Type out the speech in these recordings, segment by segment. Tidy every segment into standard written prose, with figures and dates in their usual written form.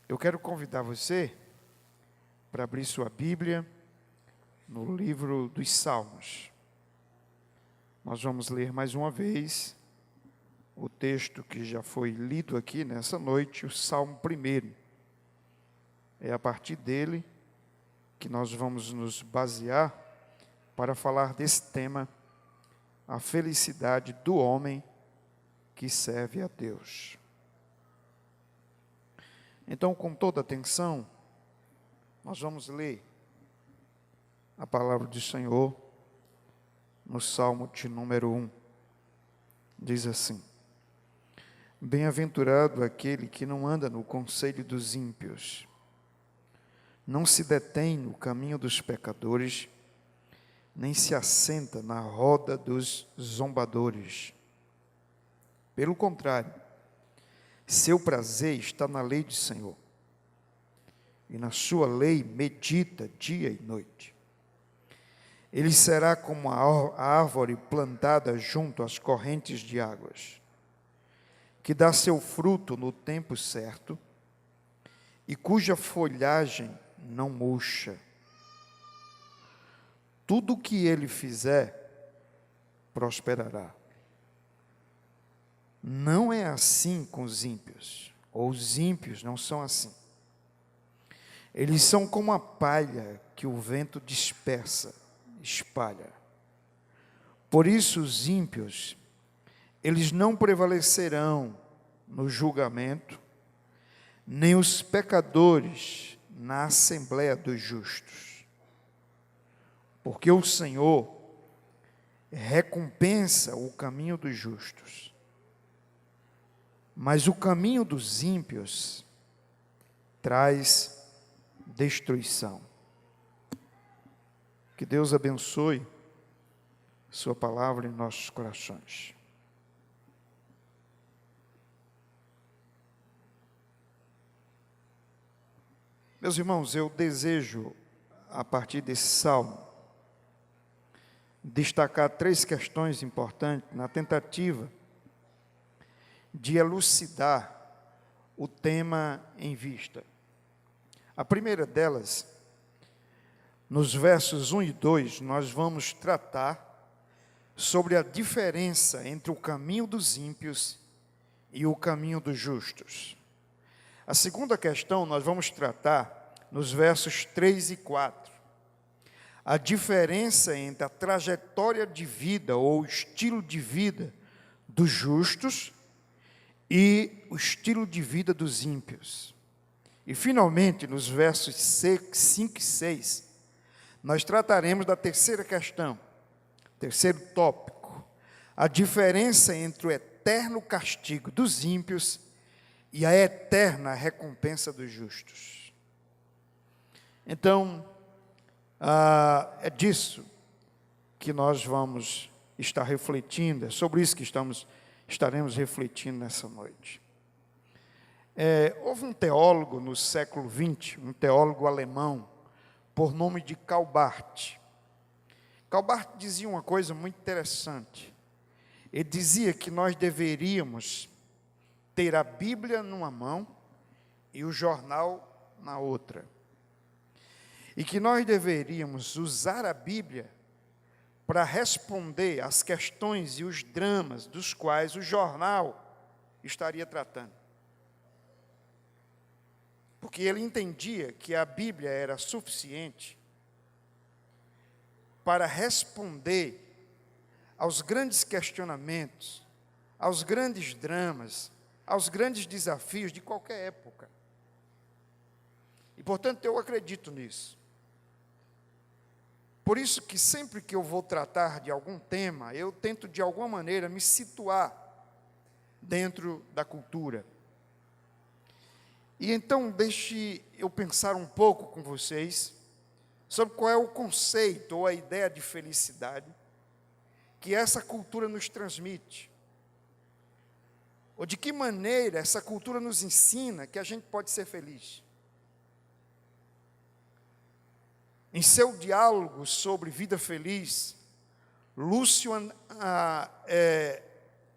Eu quero convidar você para abrir sua Bíblia no livro dos Salmos. Nós vamos ler mais uma vez o texto que já foi lido aqui nessa noite, o Salmo 1. É a partir dele que nós vamos nos basear para falar desse tema, a felicidade do homem que serve a Deus. Então, com toda atenção, nós vamos ler a palavra do Senhor no Salmo de número 1. Diz assim: Bem-aventurado aquele que não anda no conselho dos ímpios, não se detém no caminho dos pecadores, nem se assenta na roda dos zombadores. Pelo contrário, seu prazer está na lei do Senhor, e na sua lei medita dia e noite. Ele será como a árvore plantada junto às correntes de águas, que dá seu fruto no tempo certo, e cuja folhagem não murcha. Tudo o que ele fizer, prosperará. Não é assim com os ímpios, ou os ímpios não são assim. Eles são como a palha que o vento dispersa, espalha. Por isso os ímpios, eles não prevalecerão no julgamento, nem os pecadores na assembleia dos justos. Porque o Senhor recompensa o caminho dos justos, mas o caminho dos ímpios traz destruição. Que Deus abençoe sua palavra em nossos corações. Meus irmãos, eu desejo, a partir desse salmo, destacar 3 questões importantes na tentativa de elucidar o tema em vista. A primeira delas, nos versos 1 e 2, nós vamos tratar sobre a diferença entre o caminho dos ímpios e o caminho dos justos. A segunda questão nós vamos tratar nos versos 3 e 4. A diferença entre a trajetória de vida ou o estilo de vida dos justos e o estilo de vida dos ímpios. E finalmente, nos versos 5 e 6, nós trataremos da terceira questão, terceiro tópico, a diferença entre o eterno castigo dos ímpios e a eterna recompensa dos justos. Então, é disso que nós vamos estar refletindo, é sobre isso que estaremos refletindo nessa noite. Houve um teólogo no século XX, um teólogo alemão, por nome de Karl Barth. Karl Barth dizia uma coisa muito interessante. Ele dizia que nós deveríamos ter a Bíblia numa mão e o jornal na outra. E que nós deveríamos usar a Bíblia para responder às questões e os dramas dos quais o jornal estaria tratando. Porque ele entendia que a Bíblia era suficiente para responder aos grandes questionamentos, aos grandes dramas, aos grandes desafios de qualquer época. E, portanto, eu acredito nisso. Por isso que sempre que eu vou tratar de algum tema, eu tento de alguma maneira me situar dentro da cultura. E então deixe eu pensar um pouco com vocês sobre qual é o conceito ou a ideia de felicidade que essa cultura nos transmite. Ou de que maneira essa cultura nos ensina que a gente pode ser feliz. Em seu diálogo sobre vida feliz, Lúcio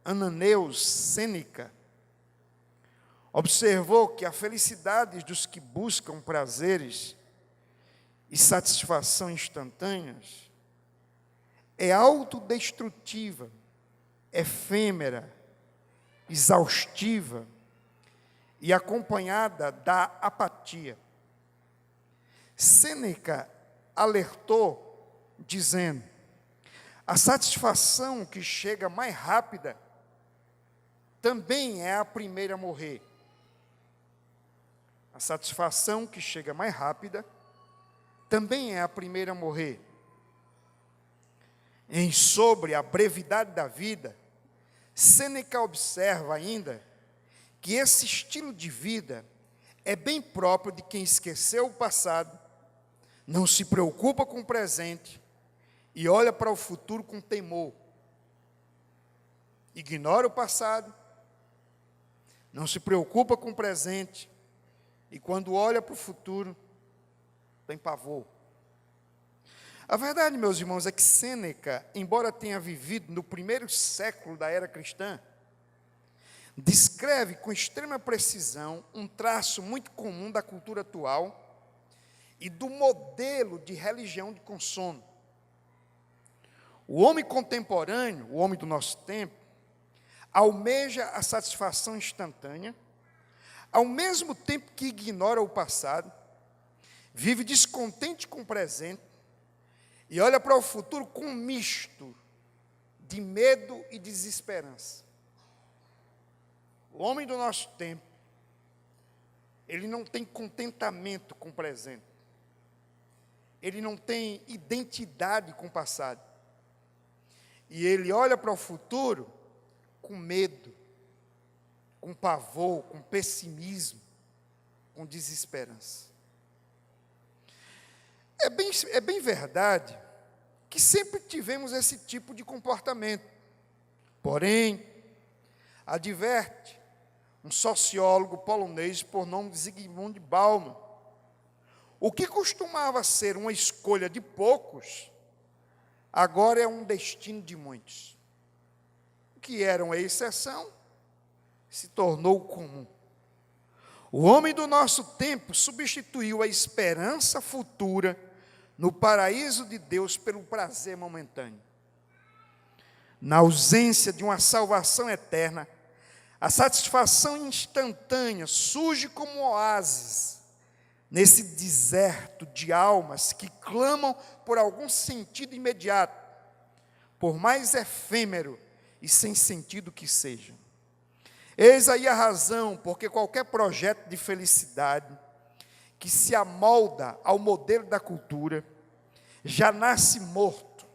Ananeus Sêneca, observou que a felicidade dos que buscam prazeres e satisfação instantâneas é autodestrutiva, efêmera, exaustiva e acompanhada da apatia. Sêneca alertou, dizendo: a satisfação que chega mais rápida também é a primeira a morrer. A satisfação que chega mais rápida também é a primeira a morrer. Sobre a brevidade da vida, Sêneca observa ainda que esse estilo de vida é bem próprio de quem esqueceu o passado, não se preocupa com o presente e olha para o futuro com temor. Ignora o passado, não se preocupa com o presente e quando olha para o futuro, tem pavor. A verdade, meus irmãos, é que Sêneca, embora tenha vivido no primeiro século da era cristã, descreve com extrema precisão um traço muito comum da cultura atual e do modelo de religião de consumo. O homem contemporâneo, o homem do nosso tempo, almeja a satisfação instantânea, ao mesmo tempo que ignora o passado, vive descontente com o presente e olha para o futuro com um misto de medo e desesperança. O homem do nosso tempo, ele não tem contentamento com o presente. Ele não tem identidade com o passado. E ele olha para o futuro com medo, com pavor, com pessimismo, com desesperança. É bem verdade que sempre tivemos esse tipo de comportamento. Porém, adverte um sociólogo polonês por nome de Zygmunt Bauman, o que costumava ser uma escolha de poucos, agora é um destino de muitos. O que era uma exceção, se tornou comum. O homem do nosso tempo substituiu a esperança futura no paraíso de Deus pelo prazer momentâneo. Na ausência de uma salvação eterna, a satisfação instantânea surge como um oásis nesse deserto de almas que clamam por algum sentido imediato, por mais efêmero e sem sentido que seja. Eis aí a razão porque qualquer projeto de felicidade que se amolda ao modelo da cultura já nasce morto.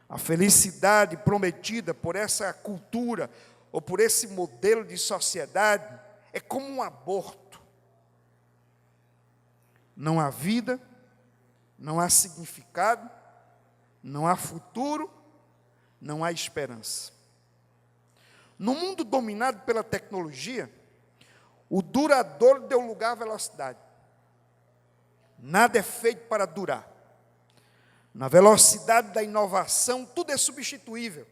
A felicidade prometida por essa cultura ou por esse modelo de sociedade é como um aborto. Não há vida, não há significado, não há futuro, não há esperança. No mundo dominado pela tecnologia, o duradouro deu lugar à velocidade. Nada é feito para durar. Na velocidade da inovação, tudo é substituível.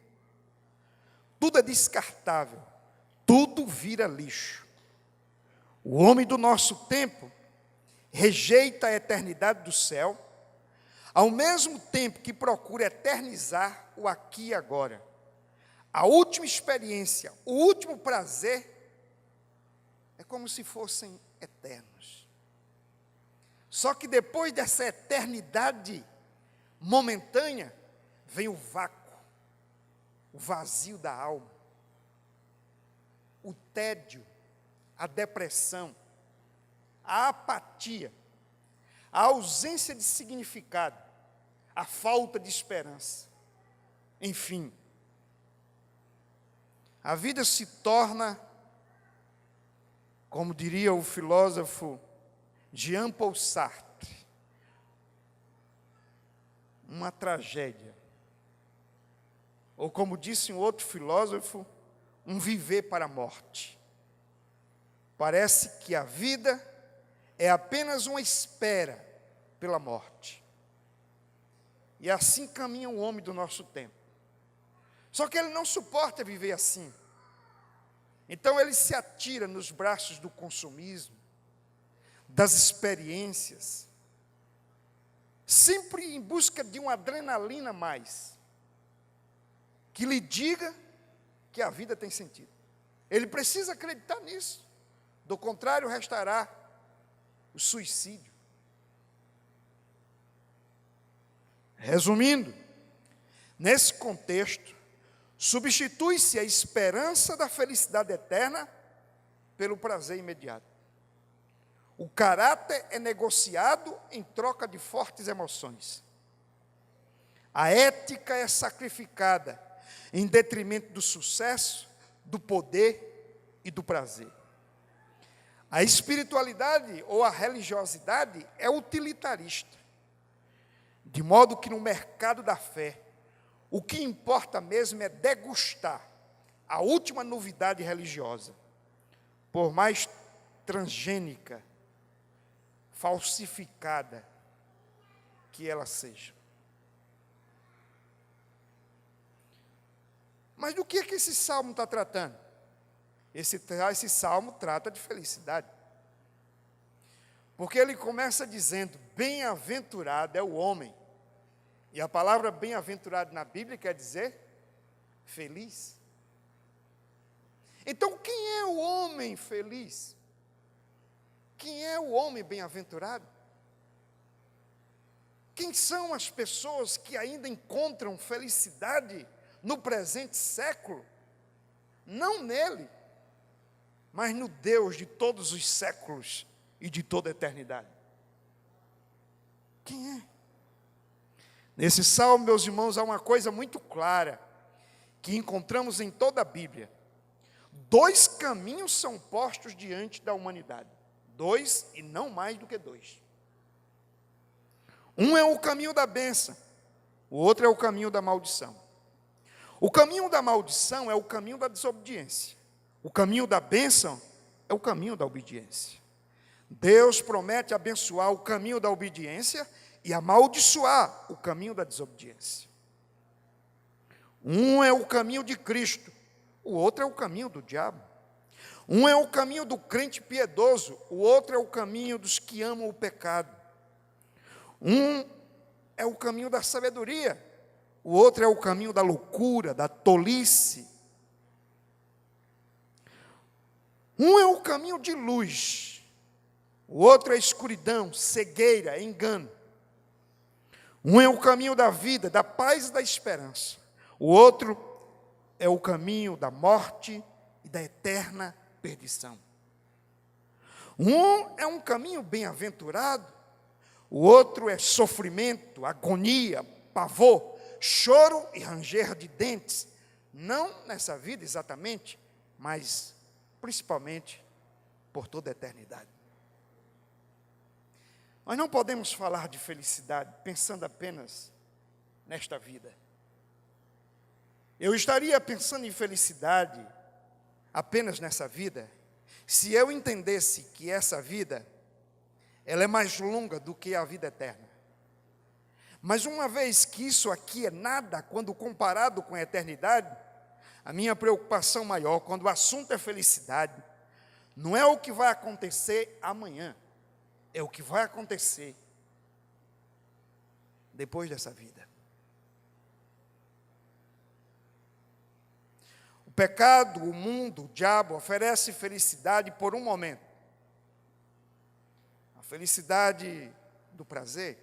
Tudo é descartável. Tudo vira lixo. O homem do nosso tempo rejeita a eternidade do céu, ao mesmo tempo que procura eternizar o aqui e agora. A última experiência, o último prazer, é como se fossem eternos. Só que depois dessa eternidade momentânea, vem o vácuo, o vazio da alma, o tédio, a depressão, a apatia, a ausência de significado, a falta de esperança. Enfim, a vida se torna, como diria o filósofo Jean-Paul Sartre, uma tragédia. Ou como disse um outro filósofo, um viver para a morte. Parece que a vida é apenas uma espera pela morte. E assim caminha o homem do nosso tempo. Só que ele não suporta viver assim. Então ele se atira nos braços do consumismo, das experiências, sempre em busca de uma adrenalina a mais, que lhe diga que a vida tem sentido. Ele precisa acreditar nisso, do contrário restará o suicídio. Resumindo, nesse contexto, substitui-se a esperança da felicidade eterna pelo prazer imediato. O caráter é negociado em troca de fortes emoções. A ética é sacrificada em detrimento do sucesso, do poder e do prazer. A espiritualidade ou a religiosidade é utilitarista, de modo que no mercado da fé, o que importa mesmo é degustar a última novidade religiosa, por mais transgênica, falsificada que ela seja. Mas do que é que esse salmo está tratando? Esse salmo trata de felicidade. Porque ele começa dizendo, bem-aventurado é o homem. E a palavra bem-aventurado na Bíblia quer dizer feliz. Então, quem é o homem feliz? Quem é o homem bem-aventurado? Quem são as pessoas que ainda encontram felicidade no presente século? Não nele, mas no Deus de todos os séculos e de toda a eternidade. Quem é? Nesse salmo, meus irmãos, há uma coisa muito clara, que encontramos em toda a Bíblia. 2 caminhos são postos diante da humanidade. 2 e não mais do que 2. Um é o caminho da bênção, o outro é o caminho da maldição. O caminho da maldição é o caminho da desobediência. O caminho da bênção é o caminho da obediência. Deus promete abençoar o caminho da obediência e amaldiçoar o caminho da desobediência. Um é o caminho de Cristo, o outro é o caminho do diabo. Um é o caminho do crente piedoso, o outro é o caminho dos que amam o pecado. Um é o caminho da sabedoria, o outro é o caminho da loucura, da tolice. Um é o caminho de luz, o outro é escuridão, cegueira, engano. Um é o caminho da vida, da paz e da esperança. O outro é o caminho da morte e da eterna perdição. Um é um caminho bem-aventurado, o outro é sofrimento, agonia, pavor, choro e ranger de dentes. Não nessa vida exatamente, mas principalmente por toda a eternidade. Nós não podemos falar de felicidade pensando apenas nesta vida. Eu estaria pensando em felicidade apenas nessa vida, se eu entendesse que essa vida, ela é mais longa do que a vida eterna. Mas uma vez que isso aqui é nada quando comparado com a eternidade, a minha preocupação maior, quando o assunto é felicidade, não é o que vai acontecer amanhã, é o que vai acontecer depois dessa vida. O pecado, o mundo, o diabo oferece felicidade por um momento. A felicidade do prazer,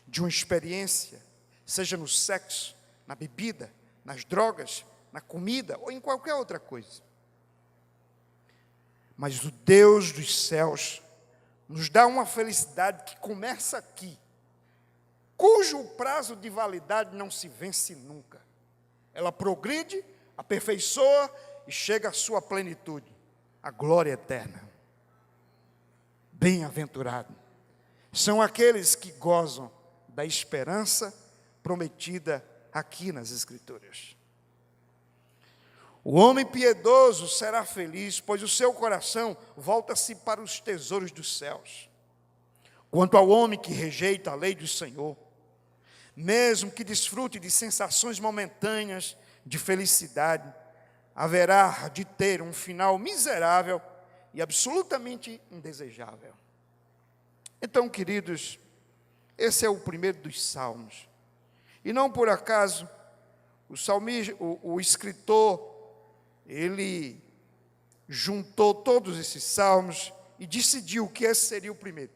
de uma experiência, seja no sexo, na bebida, nas drogas, na comida ou em qualquer outra coisa. Mas o Deus dos céus nos dá uma felicidade que começa aqui, cujo prazo de validade não se vence nunca. Ela progride, aperfeiçoa e chega à sua plenitude, a glória eterna. Bem-aventurado são aqueles que gozam da esperança prometida aqui nas Escrituras. O homem piedoso será feliz, pois o seu coração volta-se para os tesouros dos céus. Quanto ao homem que rejeita a lei do Senhor, mesmo que desfrute de sensações momentâneas de felicidade, haverá de ter um final miserável e absolutamente indesejável. Então, queridos, esse é o primeiro dos salmos. E não por acaso, o escritor, ele juntou todos esses salmos e decidiu que esse seria o primeiro.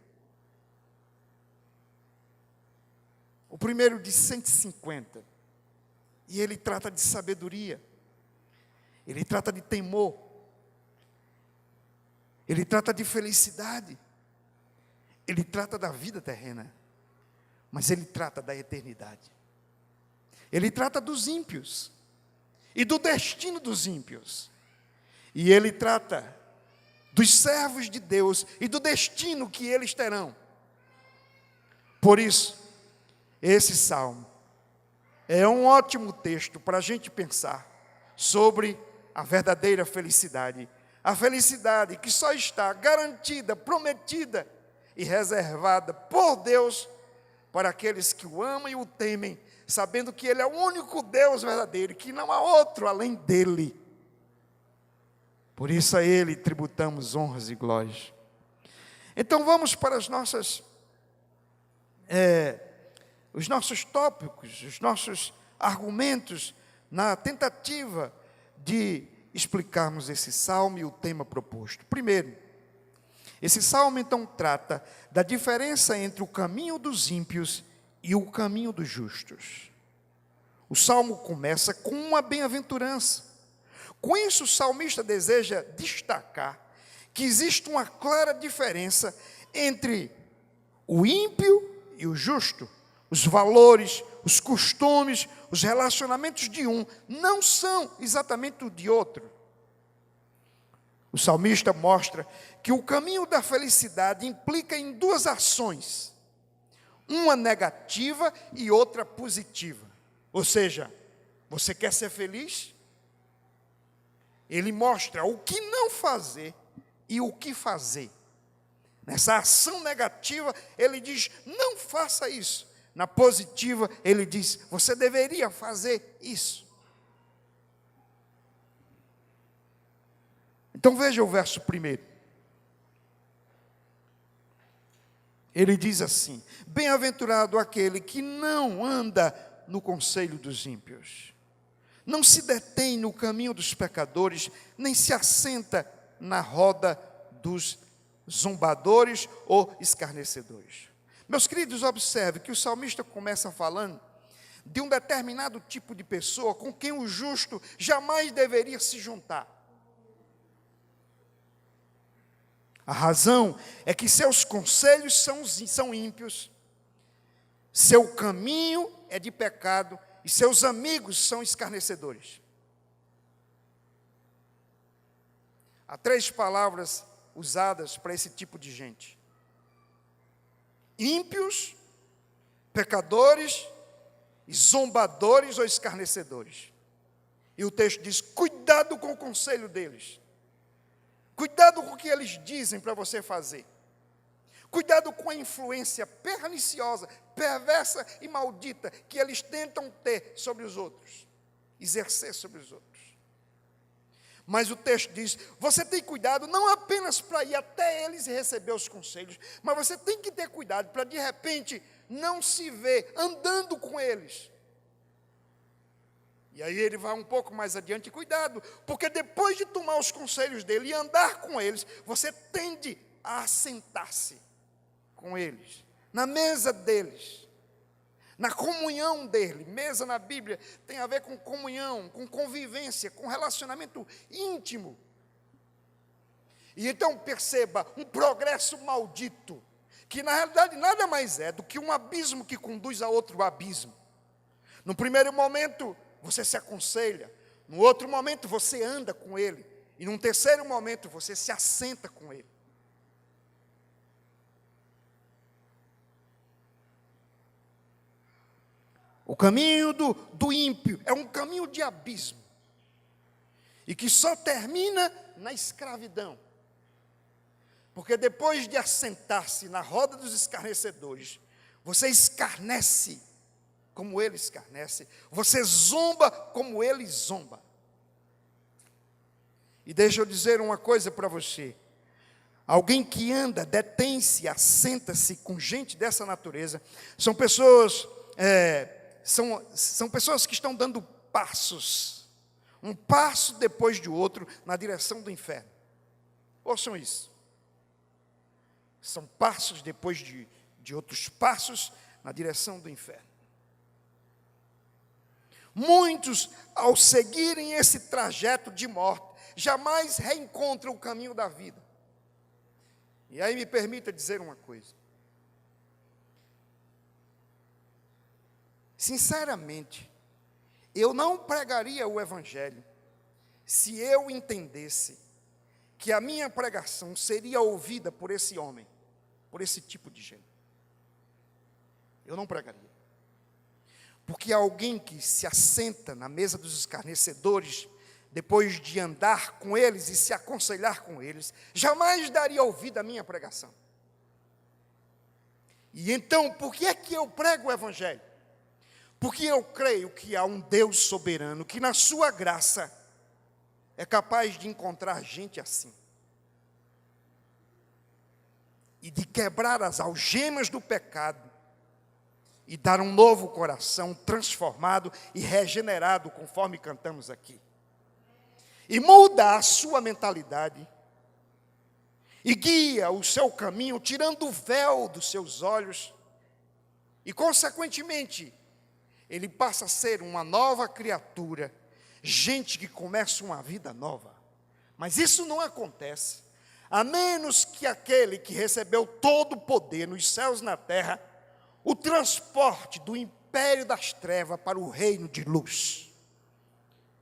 O primeiro de 150. E ele trata de sabedoria. Ele trata de temor. Ele trata de felicidade. Ele trata da vida terrena. Mas ele trata da eternidade. Ele trata dos ímpios. E do destino dos ímpios. E ele trata dos servos de Deus e do destino que eles terão. Por isso, esse salmo é um ótimo texto para a gente pensar sobre a verdadeira felicidade. A felicidade que só está garantida, prometida e reservada por Deus para aqueles que o amam e o temem, sabendo que Ele é o único Deus verdadeiro, que não há outro além dEle. Por isso a Ele tributamos honras e glórias. Então vamos para os nossos tópicos, os nossos argumentos, na tentativa de explicarmos esse salmo e o tema proposto. Primeiro, esse salmo então trata da diferença entre o caminho dos ímpios e o caminho dos justos. O salmo começa com uma bem-aventurança. Com isso, o salmista deseja destacar que existe uma clara diferença entre o ímpio e o justo. Os valores, os costumes, os relacionamentos de um não são exatamente o de outro. O salmista mostra que o caminho da felicidade implica em duas ações, uma negativa e outra positiva. Ou seja, você quer ser feliz? Ele mostra o que não fazer e o que fazer. Nessa ação negativa, ele diz, não faça isso. Na positiva, ele diz, você deveria fazer isso. Então veja o verso 1. Ele diz assim, bem-aventurado aquele que não anda no conselho dos ímpios, não se detém no caminho dos pecadores, nem se assenta na roda dos zombadores ou escarnecedores. Meus queridos, observe que o salmista começa falando de um determinado tipo de pessoa com quem o justo jamais deveria se juntar. A razão é que seus conselhos são ímpios, seu caminho é de pecado e seus amigos são escarnecedores. Há 3 palavras usadas para esse tipo de gente: ímpios, pecadores e zombadores ou escarnecedores. E o texto diz, cuidado com o conselho deles. Cuidado com o que eles dizem para você fazer. Cuidado com a influência perniciosa, perversa e maldita que eles tentam ter sobre os outros, exercer sobre os outros. Mas o texto diz, você tem cuidado não apenas para ir até eles e receber os conselhos, mas você tem que ter cuidado para de repente não se ver andando com eles. E aí ele vai um pouco mais adiante, cuidado, porque depois de tomar os conselhos dele e andar com eles, você tende a assentar-se com eles, na mesa deles, na comunhão dele. Mesa na Bíblia tem a ver com comunhão, com convivência, com relacionamento íntimo. E então perceba, um progresso maldito, que na realidade nada mais é do que um abismo que conduz a outro abismo. No primeiro momento, você se aconselha, no outro momento você anda com ele, e num terceiro momento você se assenta com ele. O caminho do ímpio é um caminho de abismo, e que só termina na escravidão. Porque depois de assentar-se na roda dos escarnecedores, você escarnece como ele escarnece, você zomba como ele zomba. E deixa eu dizer uma coisa para você. Alguém que anda, detém-se, assenta-se com gente dessa natureza, são pessoas, são pessoas que estão dando passos, um passo depois de outro, na direção do inferno. Ouçam isso. São passos depois de outros passos, na direção do inferno. Muitos, ao seguirem esse trajeto de morte, jamais reencontram o caminho da vida. E aí me permita dizer uma coisa. Sinceramente, eu não pregaria o Evangelho se eu entendesse que a minha pregação seria ouvida por esse homem, por esse tipo de gente. Eu não pregaria. Porque alguém que se assenta na mesa dos escarnecedores, depois de andar com eles e se aconselhar com eles, jamais daria ouvido à minha pregação. E então, por que é que eu prego o Evangelho? Porque eu creio que há um Deus soberano, que na sua graça é capaz de encontrar gente assim. E de quebrar as algemas do pecado, e dar um novo coração transformado e regenerado, conforme cantamos aqui. E muda a sua mentalidade, e guia o seu caminho, tirando o véu dos seus olhos, e consequentemente, ele passa a ser uma nova criatura, gente que começa uma vida nova. Mas isso não acontece, a menos que aquele que recebeu todo o poder nos céus e na terra, o transporte do império das trevas para o reino de luz.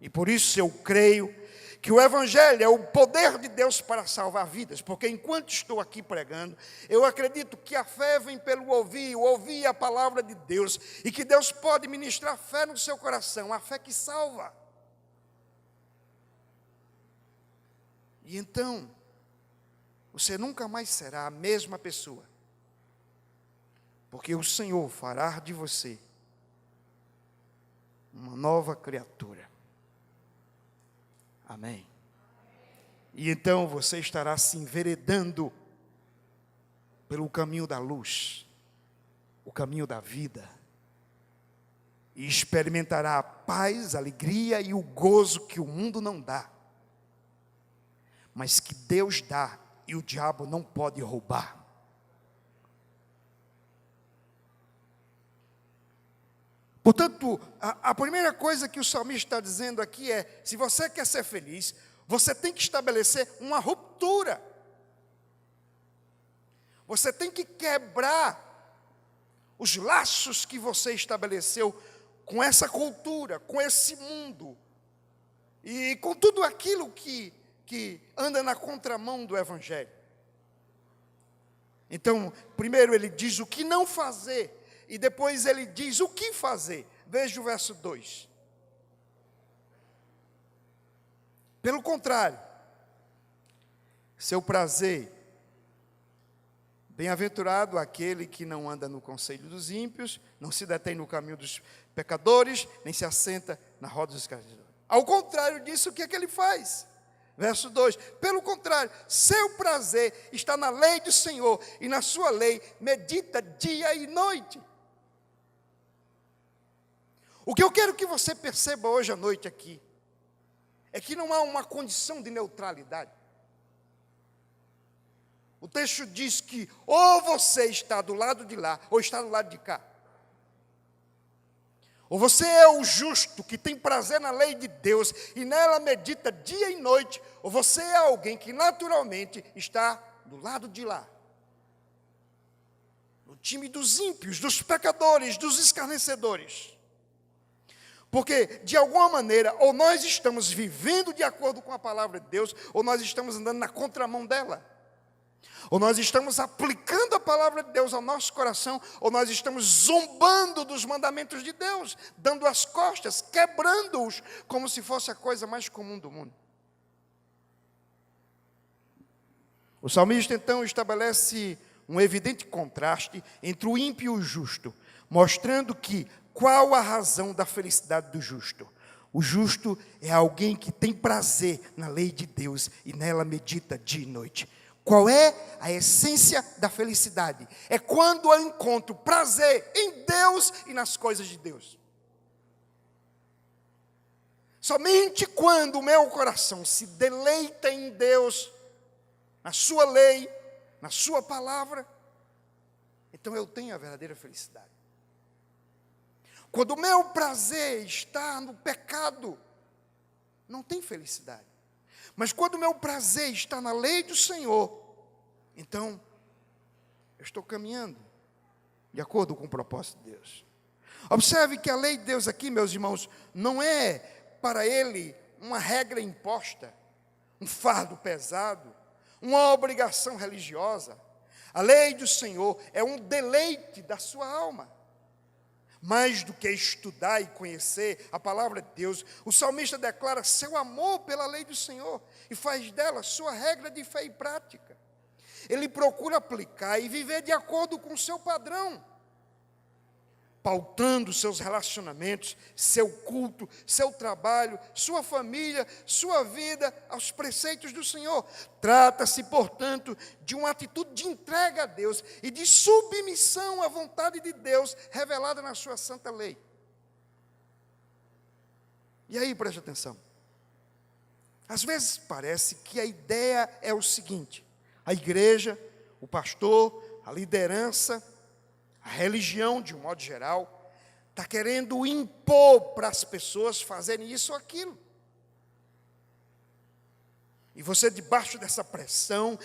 E por isso eu creio que o Evangelho é o poder de Deus para salvar vidas, porque enquanto estou aqui pregando, eu acredito que a fé vem pelo ouvir a palavra de Deus, e que Deus pode ministrar fé no seu coração, a fé que salva. E então, você nunca mais será a mesma pessoa, porque o Senhor fará de você uma nova criatura. Amém. E então você estará se enveredando pelo caminho da luz, o caminho da vida, e experimentará a paz, a alegria e o gozo que o mundo não dá, mas que Deus dá e o diabo não pode roubar. Portanto, a primeira coisa que o salmista está dizendo aqui é: se você quer ser feliz, você tem que estabelecer uma ruptura. Você tem que quebrar os laços que você estabeleceu com essa cultura, com esse mundo, e com tudo aquilo que anda na contramão do Evangelho. Então, primeiro ele diz o que não fazer, e depois ele diz o que fazer. Veja o verso 2. Pelo contrário, seu prazer, bem-aventurado aquele que não anda no conselho dos ímpios, não se detém no caminho dos pecadores, nem se assenta na roda dos escarnecedores. Ao contrário disso, o que é que ele faz? Verso 2, pelo contrário, seu prazer está na lei do Senhor, e na sua lei medita dia e noite. O que eu quero que você perceba hoje à noite aqui, é que não há uma condição de neutralidade. O texto diz que ou você está do lado de lá, ou está do lado de cá. Ou você é o justo, que tem prazer na lei de Deus, e nela medita dia e noite, ou você é alguém que naturalmente está do lado de lá. No time dos ímpios, dos pecadores, dos escarnecedores. Porque, de alguma maneira, ou nós estamos vivendo de acordo com a palavra de Deus, ou nós estamos andando na contramão dela. Ou nós estamos aplicando a palavra de Deus ao nosso coração, ou nós estamos zombando dos mandamentos de Deus, dando as costas, quebrando-os, como se fosse a coisa mais comum do mundo. O salmista, então, estabelece um evidente contraste entre o ímpio e o justo, mostrando que qual a razão da felicidade do justo? O justo é alguém que tem prazer na lei de Deus e nela medita dia e noite. Qual é a essência da felicidade? É quando eu encontro prazer em Deus e nas coisas de Deus. Somente quando o meu coração se deleita em Deus, na sua lei, na sua palavra, então eu tenho a verdadeira felicidade. Quando o meu prazer está no pecado, não tem felicidade. Mas quando o meu prazer está na lei do Senhor, então eu estou caminhando de acordo com o propósito de Deus. Observe que a lei de Deus aqui, meus irmãos, não é para ele uma regra imposta, um fardo pesado, uma obrigação religiosa. A lei do Senhor é um deleite da sua alma. Mais do que estudar e conhecer a palavra de Deus, o salmista declara seu amor pela lei do Senhor e faz dela sua regra de fé e prática. Ele procura aplicar e viver de acordo com o seu padrão, pautando seus relacionamentos, seu culto, seu trabalho, sua família, sua vida aos preceitos do Senhor. Trata-se, portanto, de uma atitude de entrega a Deus e de submissão à vontade de Deus revelada na sua santa lei. E aí, preste atenção. Às vezes parece que a ideia é o seguinte: a igreja, o pastor, a liderança, a religião, de um modo geral, está querendo impor para as pessoas fazerem isso ou aquilo. E você, debaixo dessa pressão,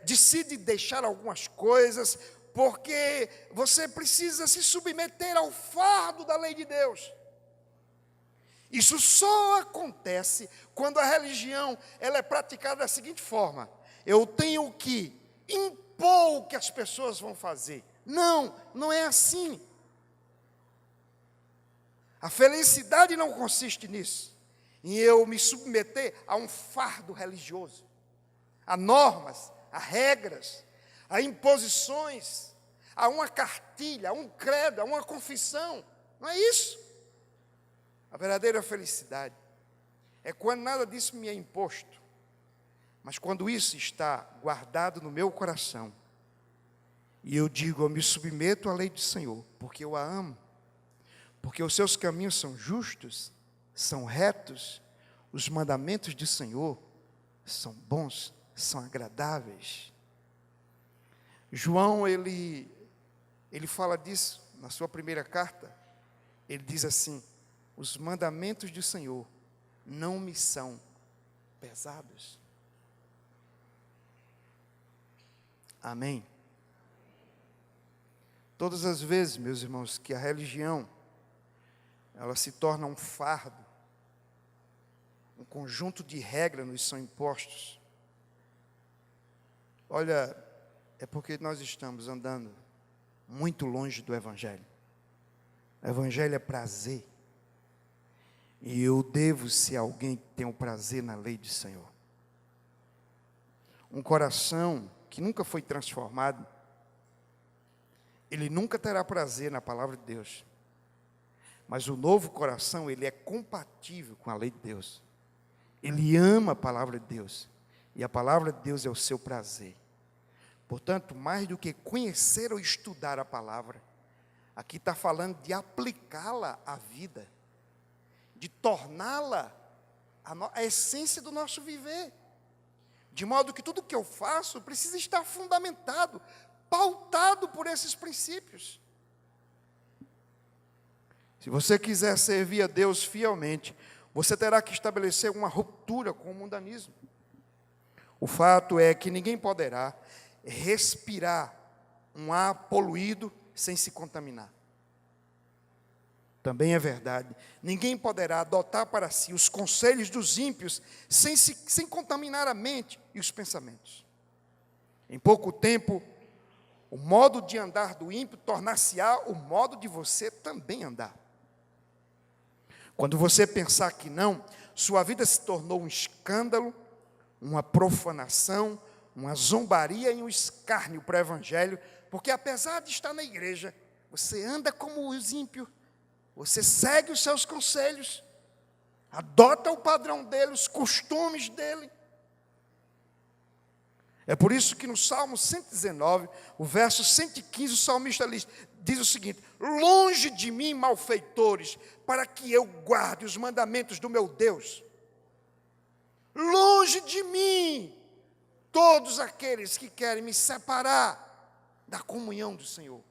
decide deixar algumas coisas, porque você precisa se submeter ao fardo da lei de Deus. Isso só acontece quando a religião ela é praticada da seguinte forma: eu tenho que impor o que as pessoas vão fazer. Não, não é assim. A felicidade não consiste nisso, em eu me submeter a um fardo religioso, a normas, a regras, a imposições, a uma cartilha, a um credo, a uma confissão. Não é isso. A verdadeira felicidade é quando nada disso me é imposto, mas quando isso está guardado no meu coração, e eu digo, eu me submeto à lei do Senhor, porque eu a amo, porque os seus caminhos são justos, são retos, os mandamentos do Senhor são bons, são agradáveis. João, ele fala disso na sua primeira carta. Ele diz assim: os mandamentos do Senhor não me são pesados. Amém? Todas as vezes, meus irmãos, que a religião ela se torna um fardo, um conjunto de regras nos são impostos, olha, é porque nós estamos andando muito longe do Evangelho. O Evangelho é prazer, e eu devo ser alguém que tem o prazer na lei do Senhor. Um coração que nunca foi transformado, ele nunca terá prazer na palavra de Deus. Mas o novo coração, ele é compatível com a lei de Deus. Ele ama a palavra de Deus. E a palavra de Deus é o seu prazer. Portanto, mais do que conhecer ou estudar a palavra, aqui está falando de aplicá-la à vida, de torná-la a essência do nosso viver. De modo que tudo que eu faço precisa estar fundamentado, pautado por esses princípios. Se você quiser servir a Deus fielmente, você terá que estabelecer uma ruptura com o mundanismo. O fato é que ninguém poderá respirar um ar poluído sem se contaminar. Também é verdade, ninguém poderá adotar para si os conselhos dos ímpios sem contaminar a mente e os pensamentos. Em pouco tempo, o modo de andar do ímpio tornar-se-á o modo de você também andar. Quando você pensar que não, sua vida se tornou um escândalo, uma profanação, uma zombaria e um escárnio para o Evangelho, porque apesar de estar na igreja, você anda como os ímpios, você segue os seus conselhos, adota o padrão dele, os costumes dele. É por isso que no Salmo 119, o verso 115, o salmista diz o seguinte: longe de mim, malfeitores, para que eu guarde os mandamentos do meu Deus. Longe de mim, todos aqueles que querem me separar da comunhão do Senhor.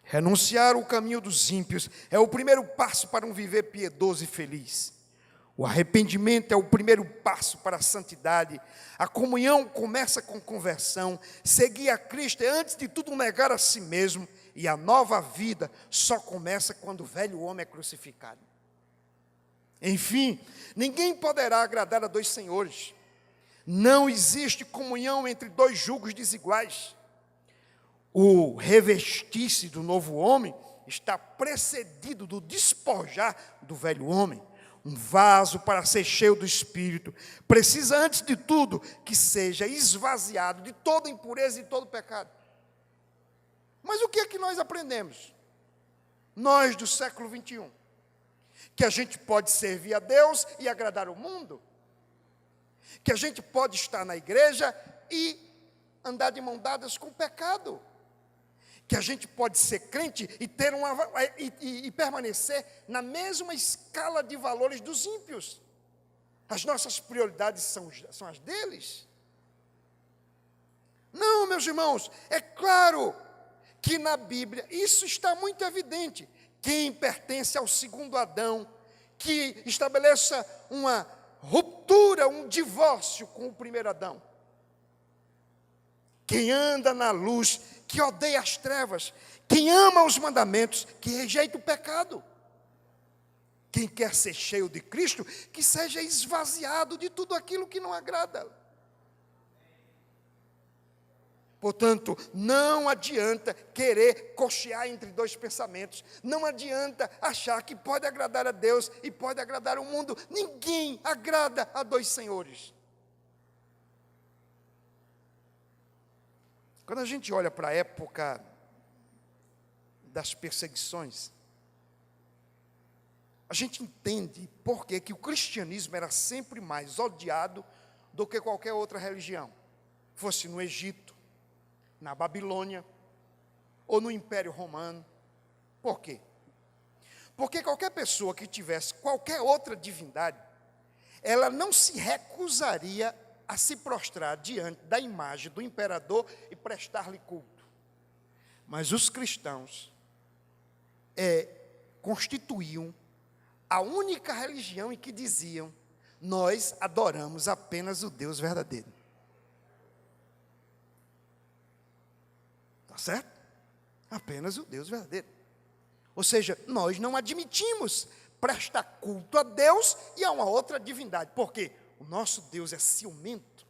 Renunciar o caminho dos ímpios é o primeiro passo para um viver piedoso e feliz. O arrependimento é o primeiro passo para a santidade. A comunhão começa com conversão. Seguir a Cristo é, antes de tudo, negar a si mesmo. E a nova vida só começa quando o velho homem é crucificado. Enfim, ninguém poderá agradar a dois senhores. Não existe comunhão entre dois jugos desiguais. O revestir-se do novo homem está precedido do despojar do velho homem. Um vaso para ser cheio do Espírito precisa, antes de tudo, que seja esvaziado de toda impureza e todo pecado. Mas o que é que nós aprendemos? Nós do século 21. Que a gente pode servir a Deus e agradar o mundo. Que a gente pode estar na igreja e andar de mão dadas com o pecado. Que a gente pode ser crente e ter e permanecer na mesma escala de valores dos ímpios. As nossas prioridades são as deles. Não, meus irmãos, é claro que na Bíblia isso está muito evidente. Quem pertence ao segundo Adão, que estabeleça uma ruptura, um divórcio com o primeiro Adão. Quem anda na luz, que odeia as trevas. Quem ama os mandamentos, que rejeita o pecado. Quem quer ser cheio de Cristo, que seja esvaziado de tudo aquilo que não agrada. Portanto, não adianta querer cochear entre dois pensamentos. Não adianta achar que pode agradar a Deus e pode agradar o mundo. Ninguém agrada a dois senhores. Quando a gente olha para a época das perseguições, a gente entende por que o cristianismo era sempre mais odiado do que qualquer outra religião. Fosse no Egito, na Babilônia ou no Império Romano. Por quê? Porque qualquer pessoa que tivesse qualquer outra divindade, ela não se recusaria a se prostrar diante da imagem do imperador e prestar-lhe culto. Mas os cristãos constituíam a única religião em que diziam: nós adoramos apenas o Deus verdadeiro. Está certo? Apenas o Deus verdadeiro. Ou seja, nós não admitimos prestar culto a Deus e a uma outra divindade. Por quê? O nosso Deus é ciumento.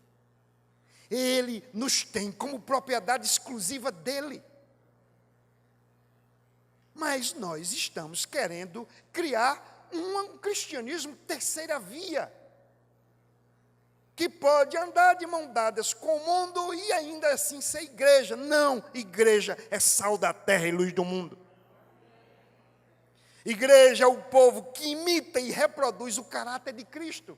Ele nos tem como propriedade exclusiva dele. Mas nós estamos querendo criar um cristianismo terceira via, que pode andar de mão dadas com o mundo e ainda assim ser igreja. Não, igreja é sal da terra e luz do mundo. Igreja é o povo que imita e reproduz o caráter de Cristo,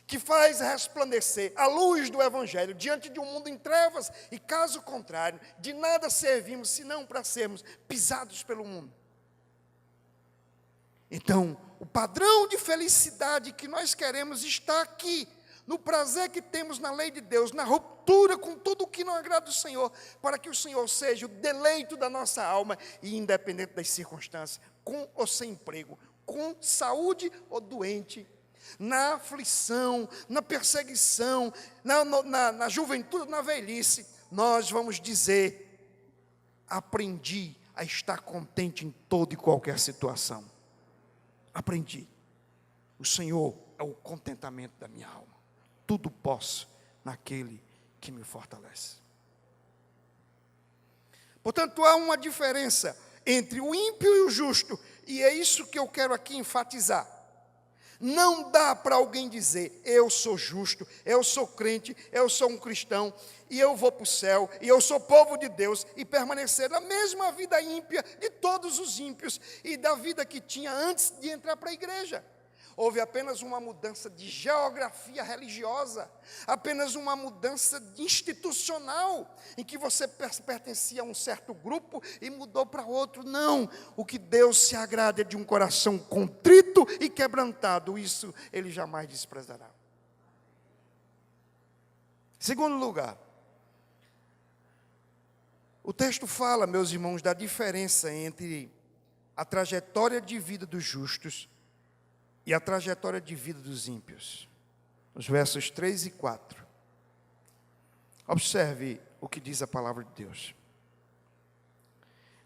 que faz resplandecer a luz do Evangelho diante de um mundo em trevas, e caso contrário, de nada servimos senão para sermos pisados pelo mundo. Então, o padrão de felicidade que nós queremos está aqui, no prazer que temos na lei de Deus, na ruptura com tudo o que não agrada o Senhor, para que o Senhor seja o deleito da nossa alma, e independente das circunstâncias, com ou sem emprego, com saúde ou doente, na aflição, na perseguição, na juventude, na velhice, nós vamos dizer: aprendi a estar contente em toda e qualquer situação. Aprendi. O Senhor é o contentamento da minha alma. Tudo posso naquele que me fortalece. Portanto, há uma diferença entre o ímpio e o justo, e é isso que eu quero aqui enfatizar. Não dá para alguém dizer, eu sou justo, eu sou crente, eu sou um cristão, e eu vou para o céu, e eu sou povo de Deus, e permanecer na mesma vida ímpia de todos os ímpios, e da vida que tinha antes de entrar para a igreja. Houve apenas uma mudança de geografia religiosa, apenas uma mudança institucional, em que você pertencia a um certo grupo e mudou para outro. Não, o que Deus se agrada é de um coração contrito e quebrantado, isso Ele jamais desprezará. Segundo lugar, o texto fala, meus irmãos, da diferença entre a trajetória de vida dos justos e a trajetória de vida dos ímpios. Os versos 3 e 4. Observe o que diz a palavra de Deus.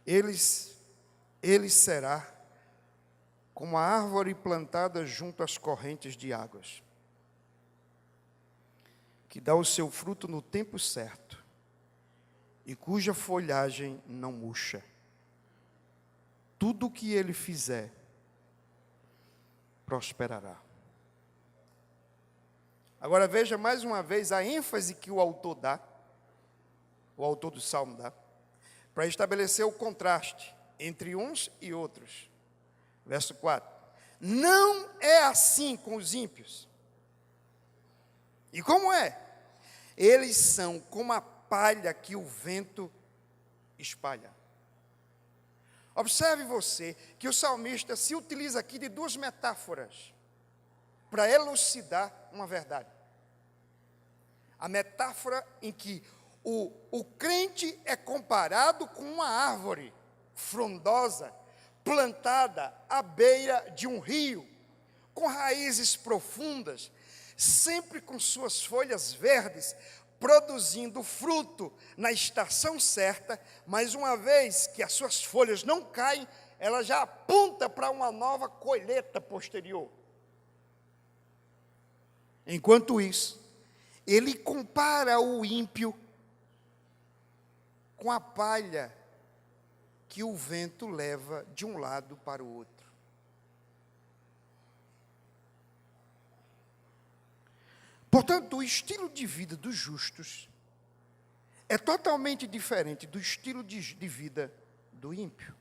Ele será como a árvore plantada junto às correntes de águas, que dá o seu fruto no tempo certo, e cuja folhagem não murcha. Tudo o que ele fizer prosperará. Agora veja mais uma vez a ênfase que o autor do Salmo dá, para estabelecer o contraste entre uns e outros. Verso 4. Não é assim com os ímpios. E como é? Eles são como a palha que o vento espalha. Observe você que o salmista se utiliza aqui de duas metáforas para elucidar uma verdade. A metáfora em que o crente é comparado com uma árvore frondosa, plantada à beira de um rio, com raízes profundas, sempre com suas folhas verdes, produzindo fruto na estação certa, mas uma vez que as suas folhas não caem, ela já aponta para uma nova colheita posterior. Enquanto isso, ele compara o ímpio com a palha que o vento leva de um lado para o outro. Portanto, o estilo de vida dos justos é totalmente diferente do estilo de vida do ímpio.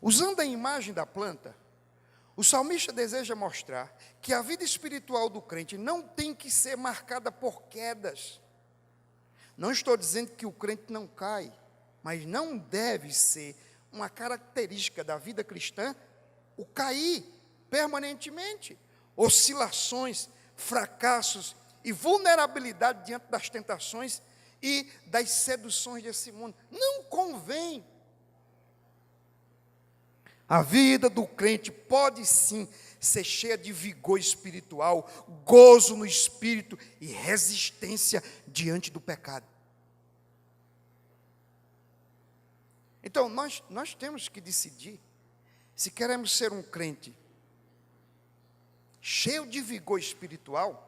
Usando a imagem da planta, o salmista deseja mostrar que a vida espiritual do crente não tem que ser marcada por quedas. Não estou dizendo que o crente não cai, mas não deve ser uma característica da vida cristã o cair permanentemente, oscilações, fracassos e vulnerabilidade diante das tentações e das seduções desse mundo. Não convém. A vida do crente pode sim ser cheia de vigor espiritual, gozo no espírito e resistência diante do pecado. Então, nós temos que decidir se queremos ser um crente cheio de vigor espiritual,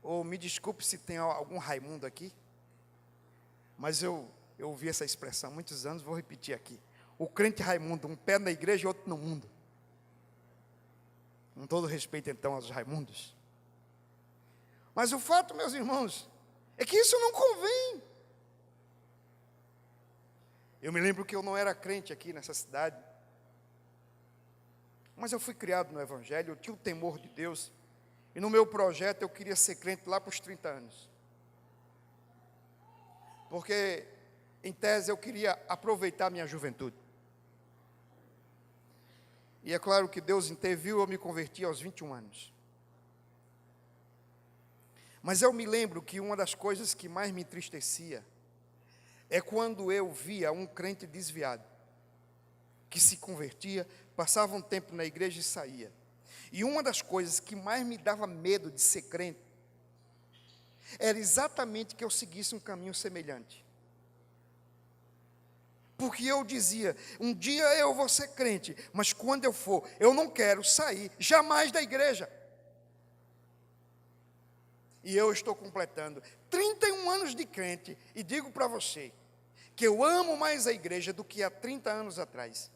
ou me desculpe se tem algum Raimundo aqui, mas eu ouvi essa expressão há muitos anos, vou repetir aqui. O crente Raimundo, um pé na igreja e outro no mundo. Com todo respeito, então, aos Raimundos. Mas o fato, meus irmãos, é que isso não convém. Eu me lembro que eu não era crente aqui nessa cidade, mas eu fui criado no Evangelho, eu tinha o temor de Deus, e no meu projeto eu queria ser crente lá para os 30 anos. Porque, em tese, eu queria aproveitar a minha juventude. E é claro que Deus interviu, eu me converti aos 21 anos. Mas eu me lembro que uma das coisas que mais me entristecia é quando eu via um crente desviado, que se convertia, passava um tempo na igreja e saía. E uma das coisas que mais me dava medo de ser crente era exatamente que eu seguisse um caminho semelhante. Porque eu dizia, um dia eu vou ser crente, mas quando eu for, eu não quero sair jamais da igreja. E eu estou completando 31 anos de crente, e digo para você, que eu amo mais a igreja do que há 30 anos atrás.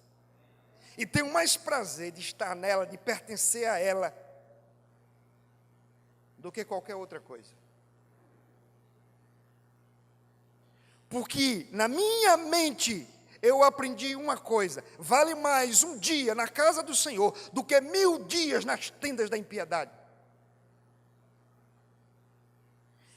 e tenho mais prazer de estar nela, de pertencer a ela, do que qualquer outra coisa. Porque na minha mente eu aprendi uma coisa: vale mais um dia na casa do Senhor do que 1000 dias nas tendas da impiedade.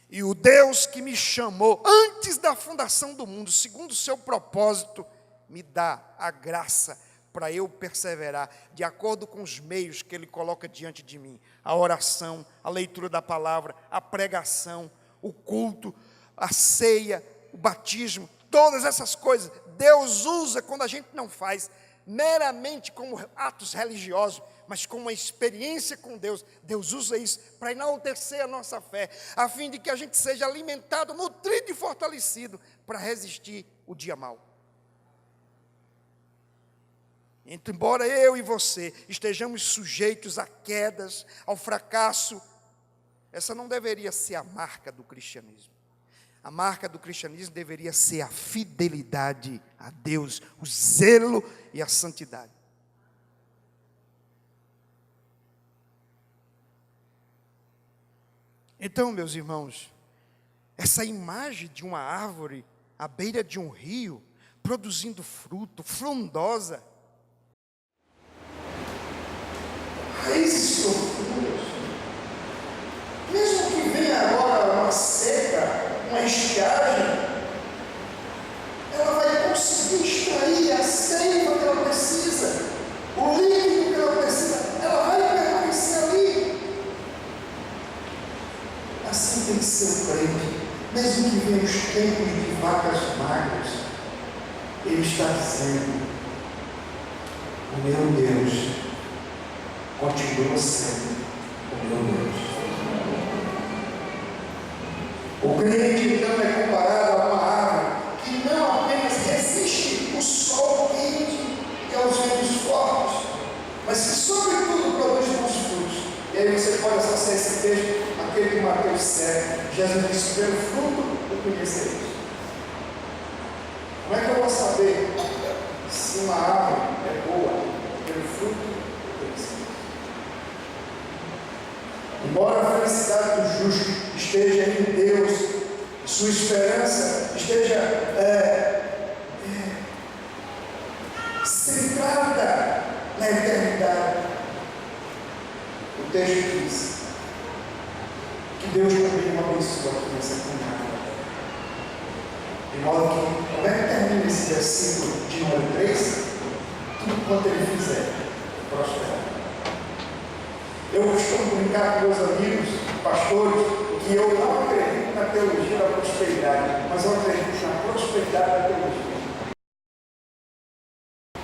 E o Deus que me chamou antes da fundação do mundo, segundo o seu propósito, me dá a graça para eu perseverar, de acordo com os meios que Ele coloca diante de mim. A oração, a leitura da palavra, a pregação, o culto, a ceia, o batismo, todas essas coisas, Deus usa quando a gente não faz meramente como atos religiosos, mas como uma experiência com Deus. Deus usa isso para enaltecer a nossa fé, a fim de que a gente seja alimentado, nutrido e fortalecido para resistir o dia mau. Então, embora eu e você estejamos sujeitos a quedas, ao fracasso, essa não deveria ser a marca do cristianismo. A marca do cristianismo deveria ser a fidelidade a Deus, o zelo e a santidade. Então, meus irmãos, essa imagem de uma árvore à beira de um rio, produzindo fruto, frondosa, raízes profundas, mesmo que venha agora uma seca, uma estiagem, ela vai conseguir extrair a seiva que ela precisa, o líquido que ela precisa, ela vai permanecer ali. Assim tem que ser o crente, mesmo que venham os tempos de vacas magras, ele está dizendo: o meu Deus continua sendo o meu Deus. O crente então é comparado a uma árvore que não apenas resiste o sol quente e aos ventos fortes, mas que sobretudo produz bons frutos. E aí você pode associar esse texto àquele de Mateus 7. Jesus disse: pelo fruto o conhecereis. Como é que eu vou saber se uma árvore é boa? Pelo fruto o conhecereis. Embora a felicidade do justo esteja em Deus, sua esperança esteja centrada na eternidade, o texto diz que Deus também uma pessoa aqui nessa caminhada. De modo que, como é que termina esse versículo de número 3? Tudo quanto ele fizer, prosperará. Eu costumo brincar com meus amigos, pastores, que eu não acredito na teologia da prosperidade, mas eu acredito na prosperidade da teologia.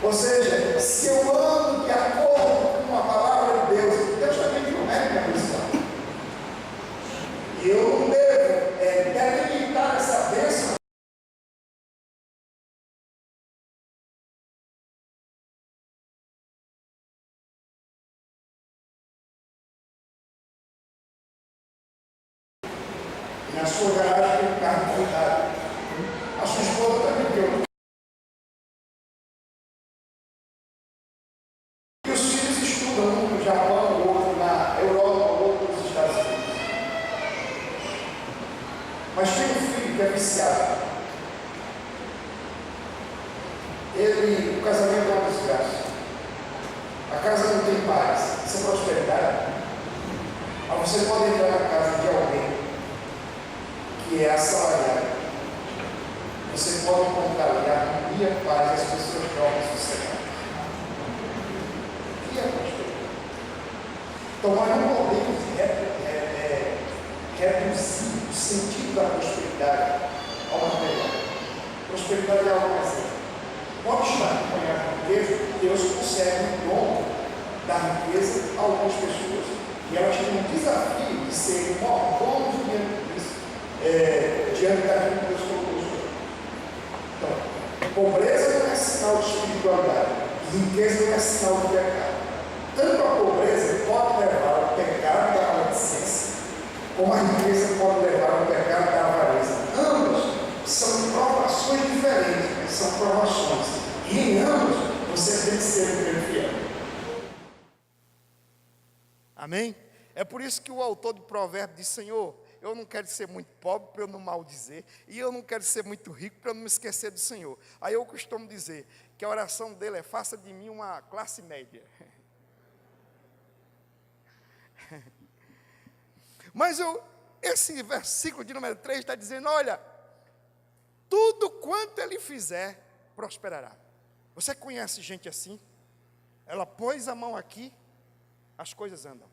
Ou seja, se eu ando de acordo com a palavra de Deus, Deus também promete minha bênção. E eu não devo delimitar essa bênção na sua garagem tem um carro cuidado. A sua esposa também deu. E os filhos estudam, um no Japão, o outro na Europa, o outro nos Estados Unidos. Mas tem um filho que é viciado. O casamento é uma desgraça. A casa não tem paz. Isso é prosperidade. Mas você pode entrar na casa de alguém que é assalariado. Você pode encontrar ali a harmonia, paz, as pessoas jovens sossegadas. E a prosperidade. Então, nós não podemos reduzir o sentido da prosperidade ao material. Prosperidade é algo mais sério. Pode estar acompanhado com riqueza, Deus concede o dom da riqueza a algumas pessoas. E elas têm um desafio de serem mordomos diante disso. Diante daquilo que Deus colocou sobre. Então, pobreza não é sinal de espiritualidade, riqueza não é sinal de pecado. Tanto a pobreza pode levar ao pecado da maledicência, como a riqueza pode levar ao pecado da avareza. Ambas são provações diferentes, mas são provações. E em ambas você você tem que ser um crente fiel. Amém? É por isso que o autor do provérbio diz: Senhor, eu não quero ser muito pobre para eu não maldizer, e eu não quero ser muito rico para eu não me esquecer do Senhor. Aí eu costumo dizer que a oração dele é: faça de mim uma classe média. Mas esse versículo de número 3 está dizendo: olha, tudo quanto ele fizer, prosperará. Você conhece gente assim? Ela pôs a mão aqui, as coisas andam.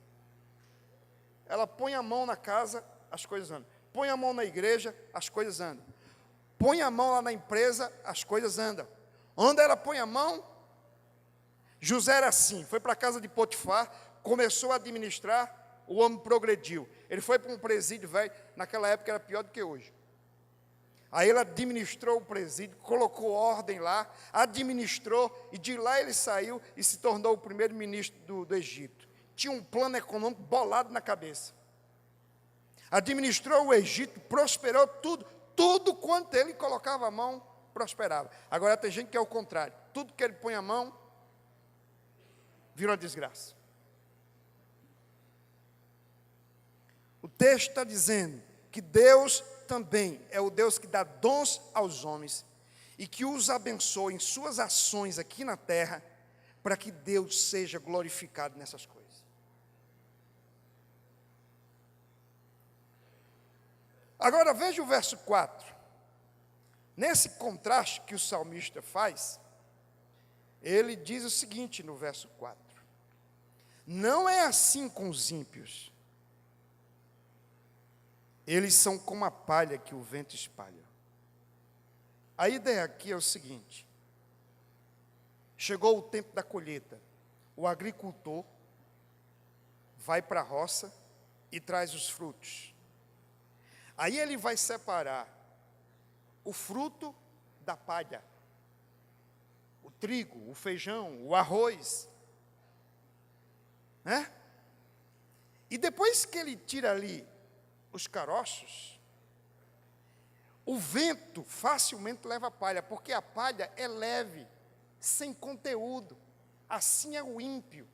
Ela põe a mão na casa, as coisas andam. Põe a mão na igreja, as coisas andam. Põe a mão lá na empresa, as coisas andam. Onde ela põe a mão, José era assim, foi para a casa de Potifar, começou a administrar, o homem progrediu. Ele foi para um presídio velho, naquela época era pior do que hoje. Aí ele administrou o presídio, colocou ordem lá, administrou, e de lá ele saiu e se tornou o primeiro ministro do Egito. Tinha um plano econômico bolado na cabeça. Administrou o Egito, prosperou tudo quanto ele colocava a mão, prosperava. Agora tem gente que é o contrário, tudo que ele põe a mão, vira uma desgraça. O texto está dizendo que Deus também é o Deus que dá dons aos homens e que os abençoa em suas ações aqui na terra, para que Deus seja glorificado nessas coisas. Agora veja o verso 4. Nesse contraste que o salmista faz, ele diz o seguinte no verso 4: não é assim com os ímpios. Eles são como a palha que o vento espalha. A ideia aqui é o seguinte: chegou o tempo da colheita, o agricultor vai para a roça e traz os frutos. Aí ele vai separar o fruto da palha, o trigo, o feijão, o arroz, né? E depois que ele tira ali os caroços, o vento facilmente leva a palha, porque a palha é leve, sem conteúdo. Assim é o ímpio,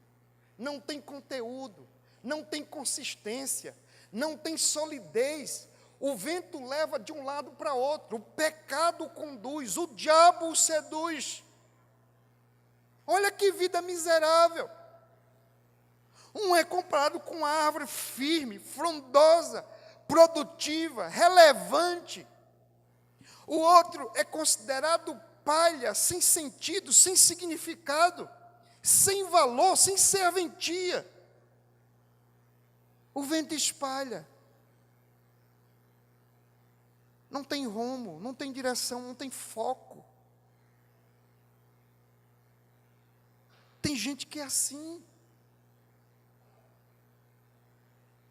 não tem conteúdo, não tem consistência, não tem solidez. O vento leva de um lado para outro, o pecado o conduz, o diabo o seduz. Olha que vida miserável. Um é comparado com uma árvore firme, frondosa, produtiva, relevante. O outro é considerado palha, sem sentido, sem significado, sem valor, sem serventia. O vento espalha. Não tem rumo, não tem direção, não tem foco. Tem gente que é assim.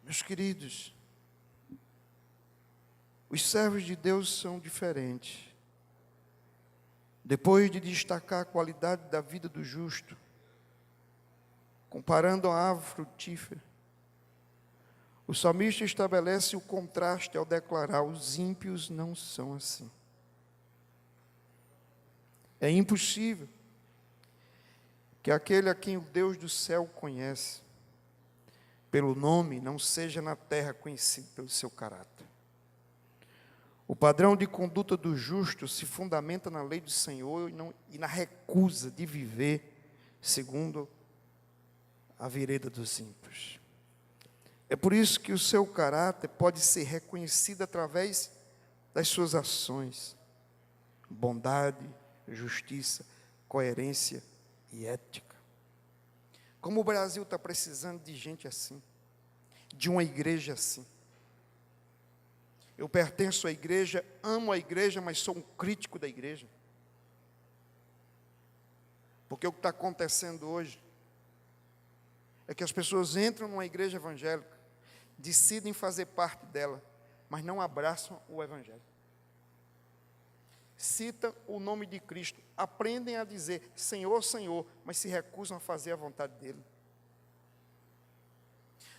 Meus queridos, os servos de Deus são diferentes. Depois de destacar a qualidade da vida do justo, comparando a árvore frutífera, o salmista estabelece o contraste ao declarar: os ímpios não são assim. É impossível que aquele a quem o Deus do céu conhece pelo nome não seja na terra conhecido pelo seu caráter. O padrão de conduta do justo se fundamenta na lei do Senhor e na recusa de viver segundo a vereda dos ímpios. É por isso que o seu caráter pode ser reconhecido através das suas ações: bondade, justiça, coerência e ética. Como o Brasil está precisando de gente assim, de uma igreja assim. Eu pertenço à igreja, amo a igreja, mas sou um crítico da igreja. Porque o que está acontecendo hoje é que as pessoas entram numa igreja evangélica, decidem fazer parte dela, mas não abraçam o evangelho. Citam o nome de Cristo, aprendem a dizer Senhor, Senhor, mas se recusam a fazer a vontade dele.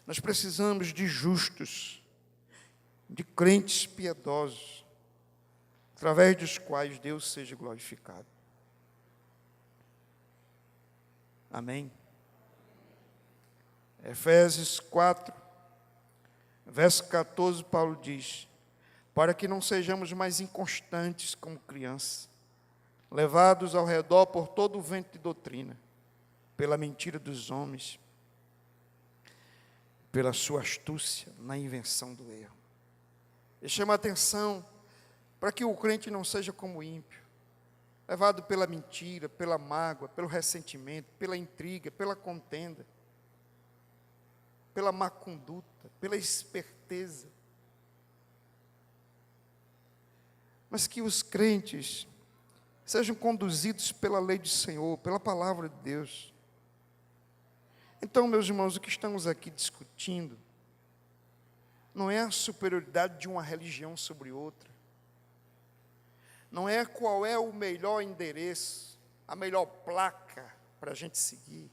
Nós precisamos de justos, de crentes piedosos, através dos quais Deus seja glorificado. Amém? Efésios 4, verso 14, Paulo diz: para que não sejamos mais inconstantes como crianças, levados ao redor por todo o vento de doutrina, pela mentira dos homens, pela sua astúcia na invenção do erro. E chama a atenção para que o crente não seja como o ímpio, levado pela mentira, pela mágoa, pelo ressentimento, pela intriga, pela contenda, pela má conduta, pela esperteza. Mas que os crentes sejam conduzidos pela lei do Senhor, pela palavra de Deus. Então, meus irmãos, o que estamos aqui discutindo não é a superioridade de uma religião sobre outra, não é qual é o melhor endereço, a melhor placa para a gente seguir.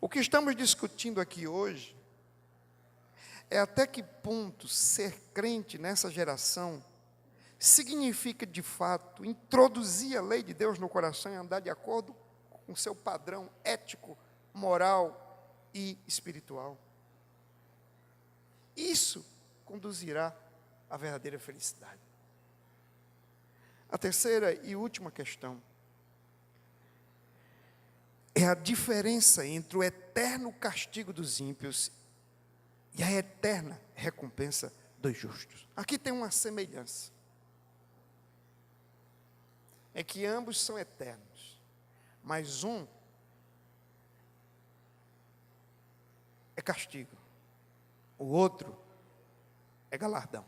O que estamos discutindo aqui hoje é até que ponto ser crente nessa geração significa, de fato, introduzir a lei de Deus no coração e andar de acordo com o seu padrão ético, moral e espiritual. Isso conduzirá à verdadeira felicidade. A terceira e última questão é a diferença entre o eterno castigo dos ímpios e a eterna recompensa dos justos. Aqui tem uma semelhança. É que ambos são eternos, mas um é castigo, o outro é galardão.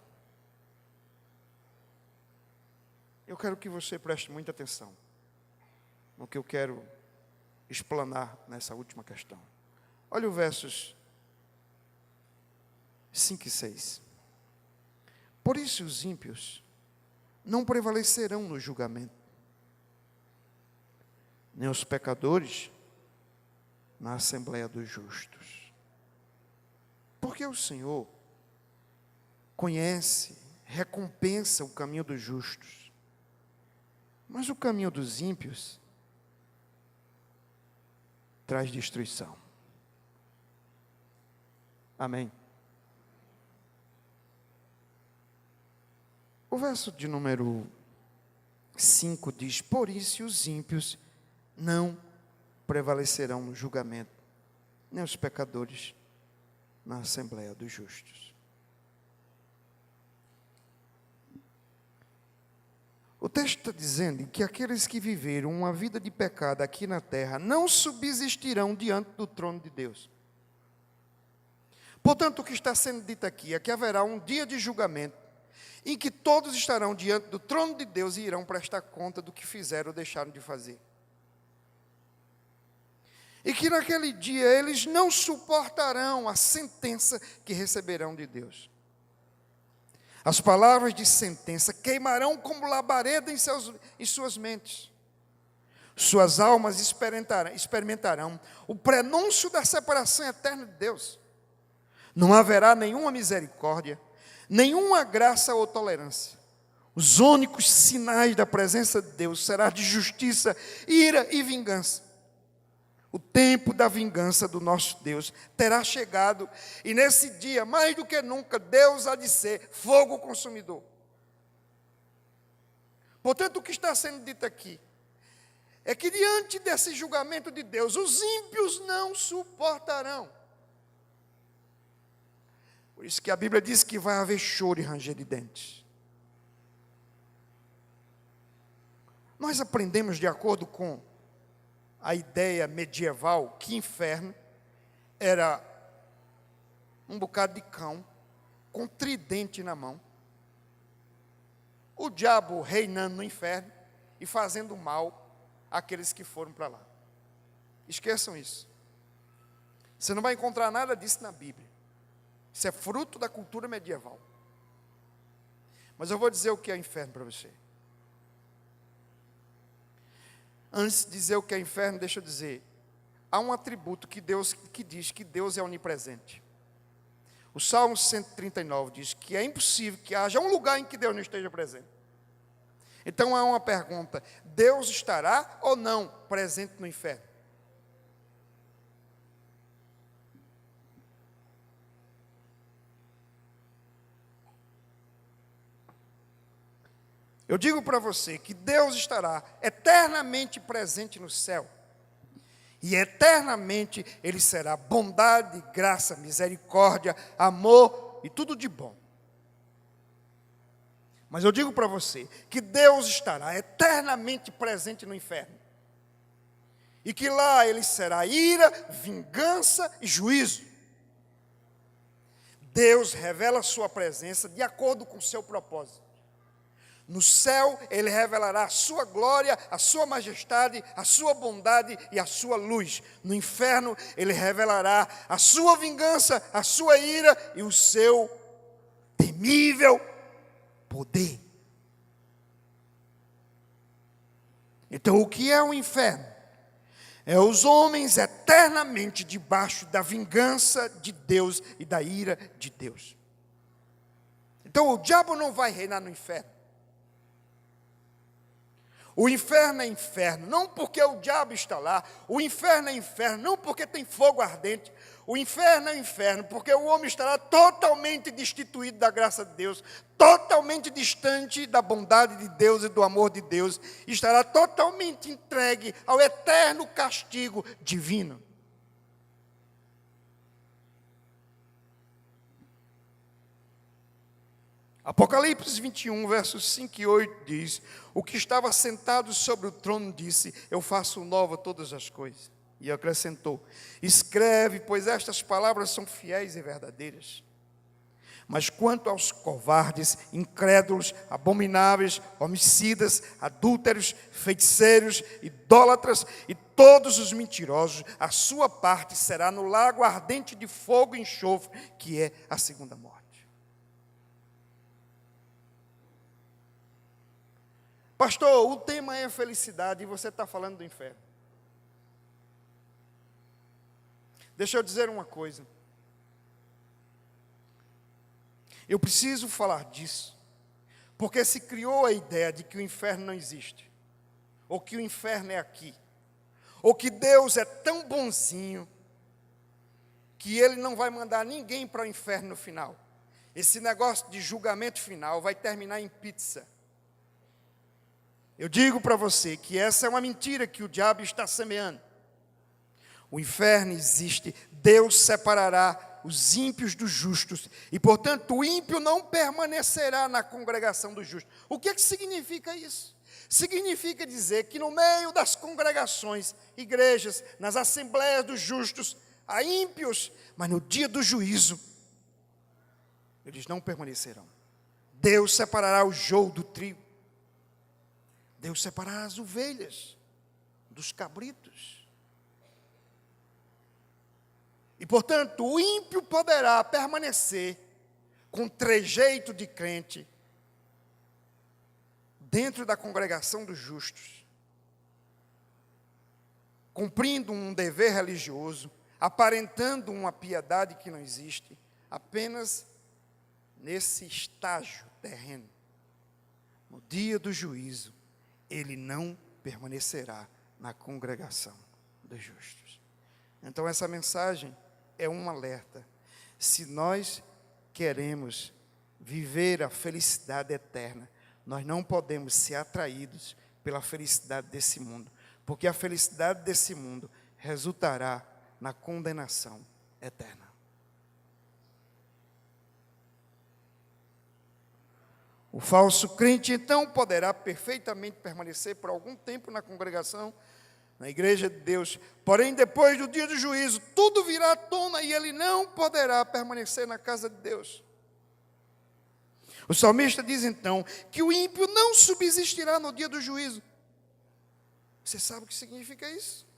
Eu quero que você preste muita atenção no que eu quero explanar nessa última questão. Olha os versos 5 e 6. Por isso os ímpios não prevalecerão no julgamento, nem os pecadores na assembleia dos justos. Porque o Senhor conhece, recompensa o caminho dos justos, mas o caminho dos ímpios traz destruição. Amém? O verso de número 5 diz: por isso os ímpios não prevalecerão no julgamento, nem os pecadores na assembleia dos justos. O texto está dizendo que aqueles que viveram uma vida de pecado aqui na terra não subsistirão diante do trono de Deus. Portanto, o que está sendo dito aqui é que haverá um dia de julgamento em que todos estarão diante do trono de Deus e irão prestar conta do que fizeram ou deixaram de fazer. E que naquele dia eles não suportarão a sentença que receberão de Deus. As palavras de sentença queimarão como labareda em suas mentes. Suas almas experimentarão o prenúncio da separação eterna de Deus. Não haverá nenhuma misericórdia, nenhuma graça ou tolerância. Os únicos sinais da presença de Deus será de justiça, ira e vingança. O tempo da vingança do nosso Deus terá chegado, e nesse dia, mais do que nunca, Deus há de ser fogo consumidor. Portanto, o que está sendo dito aqui é que diante desse julgamento de Deus, os ímpios não suportarão. Por isso que a Bíblia diz que vai haver choro e ranger de dentes. Nós aprendemos, de acordo com a ideia medieval, que inferno era um bocado de cão com tridente na mão, o diabo reinando no inferno e fazendo mal àqueles que foram para lá. Esqueçam isso. Você não vai encontrar nada disso na Bíblia. Isso é fruto da cultura medieval. Mas eu vou dizer o que é inferno para você. Antes de dizer o que é inferno, deixa eu dizer, há um atributo que diz que Deus é onipresente. O Salmo 139 diz que é impossível que haja um lugar em que Deus não esteja presente. Então há uma pergunta: Deus estará ou não presente no inferno? Eu digo para você que Deus estará eternamente presente no céu. E eternamente Ele será bondade, graça, misericórdia, amor e tudo de bom. Mas eu digo para você que Deus estará eternamente presente no inferno. E que lá Ele será ira, vingança e juízo. Deus revela a sua presença de acordo com o seu propósito. No céu, Ele revelará a sua glória, a sua majestade, a sua bondade e a sua luz. No inferno, Ele revelará a sua vingança, a sua ira e o seu temível poder. Então, o que é o inferno? É os homens eternamente debaixo da vingança de Deus e da ira de Deus. Então, o diabo não vai reinar no inferno. O inferno é inferno, não porque o diabo está lá. O inferno é inferno, não porque tem fogo ardente. O inferno é inferno, porque o homem estará totalmente destituído da graça de Deus, totalmente distante da bondade de Deus e do amor de Deus, estará totalmente entregue ao eterno castigo divino. Apocalipse 21, versos 5 e 8 diz: o que estava sentado sobre o trono disse: eu faço nova todas as coisas. E acrescentou: escreve, pois estas palavras são fiéis e verdadeiras. Mas quanto aos covardes, incrédulos, abomináveis, homicidas, adúlteros, feiticeiros, idólatras e todos os mentirosos, a sua parte será no lago ardente de fogo e enxofre, que é a segunda morte. Pastor, o tema é felicidade e você está falando do inferno. Deixa eu dizer uma coisa. Eu preciso falar disso, porque se criou a ideia de que o inferno não existe, ou que o inferno é aqui, ou que Deus é tão bonzinho que Ele não vai mandar ninguém para o inferno no final. Esse negócio de julgamento final vai terminar em pizza. Eu digo para você que essa é uma mentira que o diabo está semeando. O inferno existe, Deus separará os ímpios dos justos, e portanto o ímpio não permanecerá na congregação dos justos. O que significa isso? Significa dizer que no meio das congregações, igrejas, nas assembleias dos justos, há ímpios, mas no dia do juízo, eles não permanecerão. Deus separará o joio do trigo. Deus separará as ovelhas dos cabritos. E, portanto, o ímpio poderá permanecer com trejeito de crente dentro da congregação dos justos, cumprindo um dever religioso, aparentando uma piedade que não existe, apenas nesse estágio terreno. No dia do juízo, ele não permanecerá na congregação dos justos. Então, essa mensagem é um alerta. Se nós queremos viver a felicidade eterna, nós não podemos ser atraídos pela felicidade desse mundo, porque a felicidade desse mundo resultará na condenação eterna. O falso crente, então, poderá perfeitamente permanecer por algum tempo na congregação, na igreja de Deus, porém, depois do dia do juízo, tudo virá à tona e ele não poderá permanecer na casa de Deus. O salmista diz, então, que o ímpio não subsistirá no dia do juízo. Você sabe o que significa isso?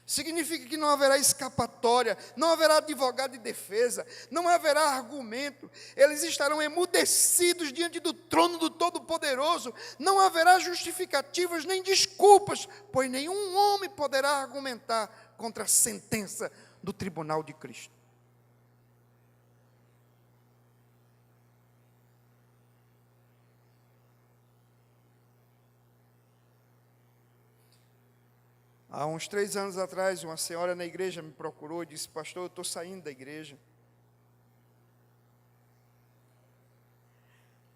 Significa que não haverá escapatória, não haverá advogado de defesa, não haverá argumento, eles estarão emudecidos diante do trono do Todo-Poderoso, não haverá justificativas nem desculpas, pois nenhum homem poderá argumentar contra a sentença do tribunal de Cristo. Há uns 3 anos atrás, uma senhora na igreja me procurou e disse, pastor, eu estou saindo da igreja,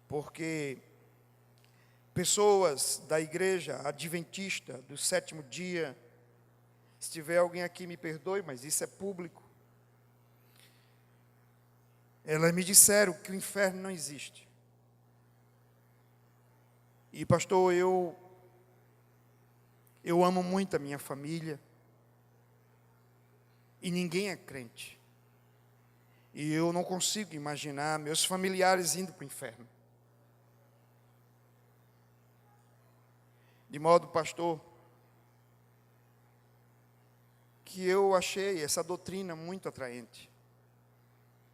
porque pessoas da igreja adventista do sétimo dia, se tiver alguém aqui, me perdoe, mas isso é público. Elas me disseram que o inferno não existe. E pastor, eu amo muito a minha família. E ninguém é crente. E eu não consigo imaginar meus familiares indo para o inferno. De modo, pastor, que eu achei essa doutrina muito atraente.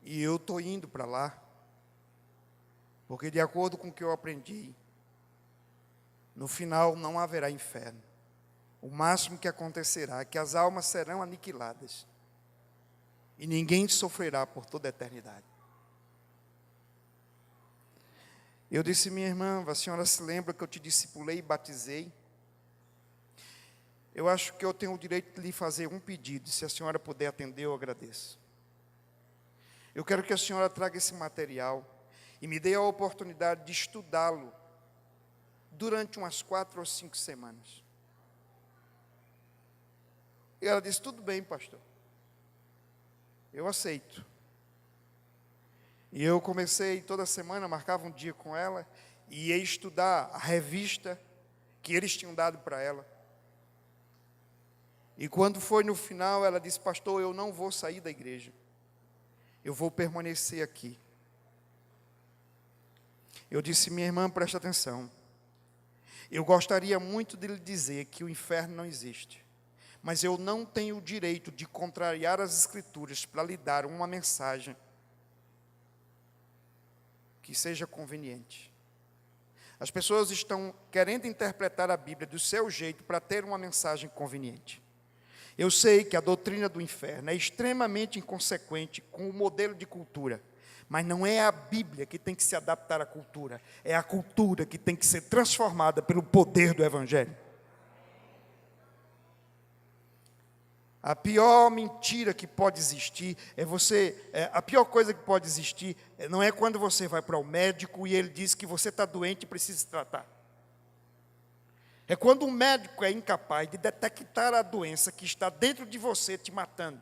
E eu estou indo para lá, porque de acordo com o que eu aprendi, no final não haverá inferno. O máximo que acontecerá é que as almas serão aniquiladas. E ninguém sofrerá por toda a eternidade. Eu disse, minha irmã, a senhora se lembra que eu te discipulei e batizei? Eu acho que eu tenho o direito de lhe fazer um pedido. Se a senhora puder atender, eu agradeço. Eu quero que a senhora traga esse material e me dê a oportunidade de estudá-lo durante umas 4 ou 5 semanas. E ela disse, tudo bem, pastor. Eu aceito. E eu comecei toda semana, marcava um dia com ela, e ia estudar a revista que eles tinham dado para ela. E quando foi no final, ela disse, pastor, eu não vou sair da igreja. Eu vou permanecer aqui. Eu disse, minha irmã, preste atenção. Eu gostaria muito de lhe dizer que o inferno não existe. Mas eu não tenho o direito de contrariar as Escrituras para lhe dar uma mensagem que seja conveniente. As pessoas estão querendo interpretar a Bíblia do seu jeito para ter uma mensagem conveniente. Eu sei que a doutrina do inferno é extremamente inconsequente com o modelo de cultura, mas não é a Bíblia que tem que se adaptar à cultura, é a cultura que tem que ser transformada pelo poder do Evangelho. A pior mentira que pode existir a pior coisa que pode existir não é quando você vai para o médico e ele diz que você está doente e precisa se tratar. É quando o médico é incapaz de detectar a doença que está dentro de você te matando.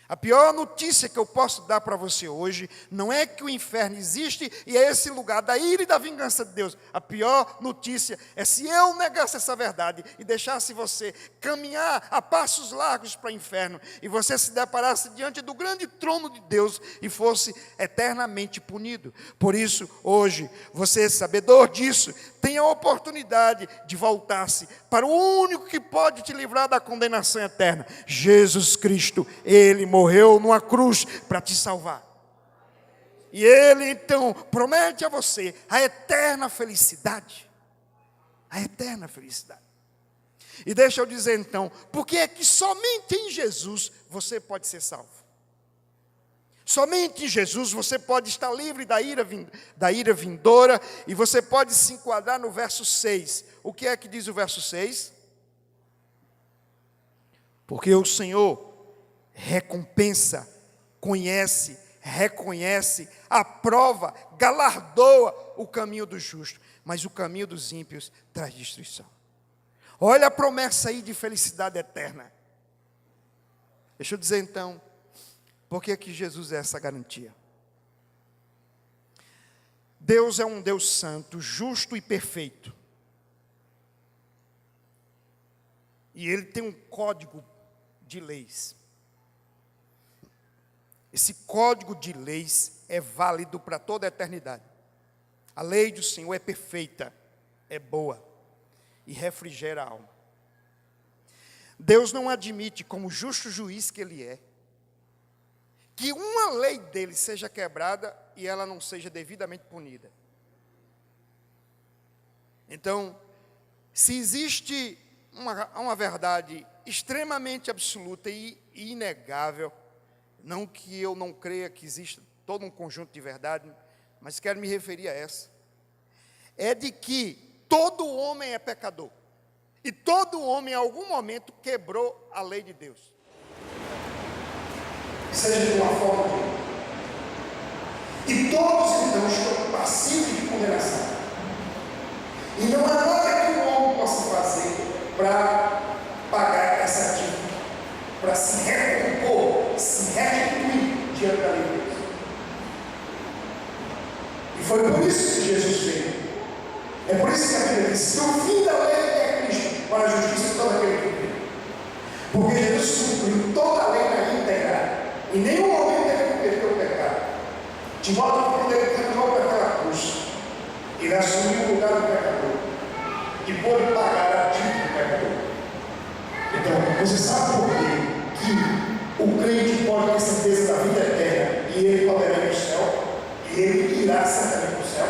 A pior notícia que eu posso dar para você hoje não é que o inferno existe e é esse lugar da ira e da vingança de Deus. A pior notícia é se eu negasse essa verdade e deixasse você caminhar a passos largos para o inferno e você se deparasse diante do grande trono de Deus e fosse eternamente punido. Por isso, hoje, você, sabedor disso, tem a oportunidade de voltar-se para o único que pode te livrar da condenação eterna, Jesus Cristo. Ele morreu numa cruz para te salvar. E Ele, então, promete a você a eterna felicidade. A eterna felicidade. E deixa eu dizer, então, por que é que somente em Jesus você pode ser salvo? Somente em Jesus você pode estar livre da ira vindoura, e você pode se enquadrar no verso 6. O que é que diz o verso 6? Porque o Senhor recompensa, conhece, reconhece, aprova, galardoa o caminho do justo, mas o caminho dos ímpios traz destruição. Olha a promessa aí de felicidade eterna. Deixa eu dizer então, por que é que Jesus é essa garantia? Deus é um Deus santo, justo e perfeito. E Ele tem um código de leis. Esse código de leis é válido para toda a eternidade. A lei do Senhor é perfeita, é boa e refrigera a alma. Deus não admite, como justo juiz que Ele é, que uma lei dele seja quebrada e ela não seja devidamente punida. Então, se existe uma verdade extremamente absoluta e inegável, não que eu não creia que exista todo um conjunto de verdade, mas quero me referir a essa, é de que todo homem é pecador, e todo homem em algum momento quebrou a lei de Deus. Seja de uma forma ou de outra. E todos então estão passivos de condenação. foi por isso que Jesus veio. É por isso que a Bíblia diz que o fim da lei é Cristo, para a justiça de todo aquele que crê. Porque Jesus cumpriu toda a lei na íntegra. Em nenhum momento ele cometeu o pecado. De modo que quando ele caminhou para aquela cruz, ele assumiu o lugar do pecador e pôde pagar a dívida do pecador. Então, você sabe por quê que o crente pode ter certeza da vida eterna e ele poderá ir para o céu, e ele irá certamente para o céu,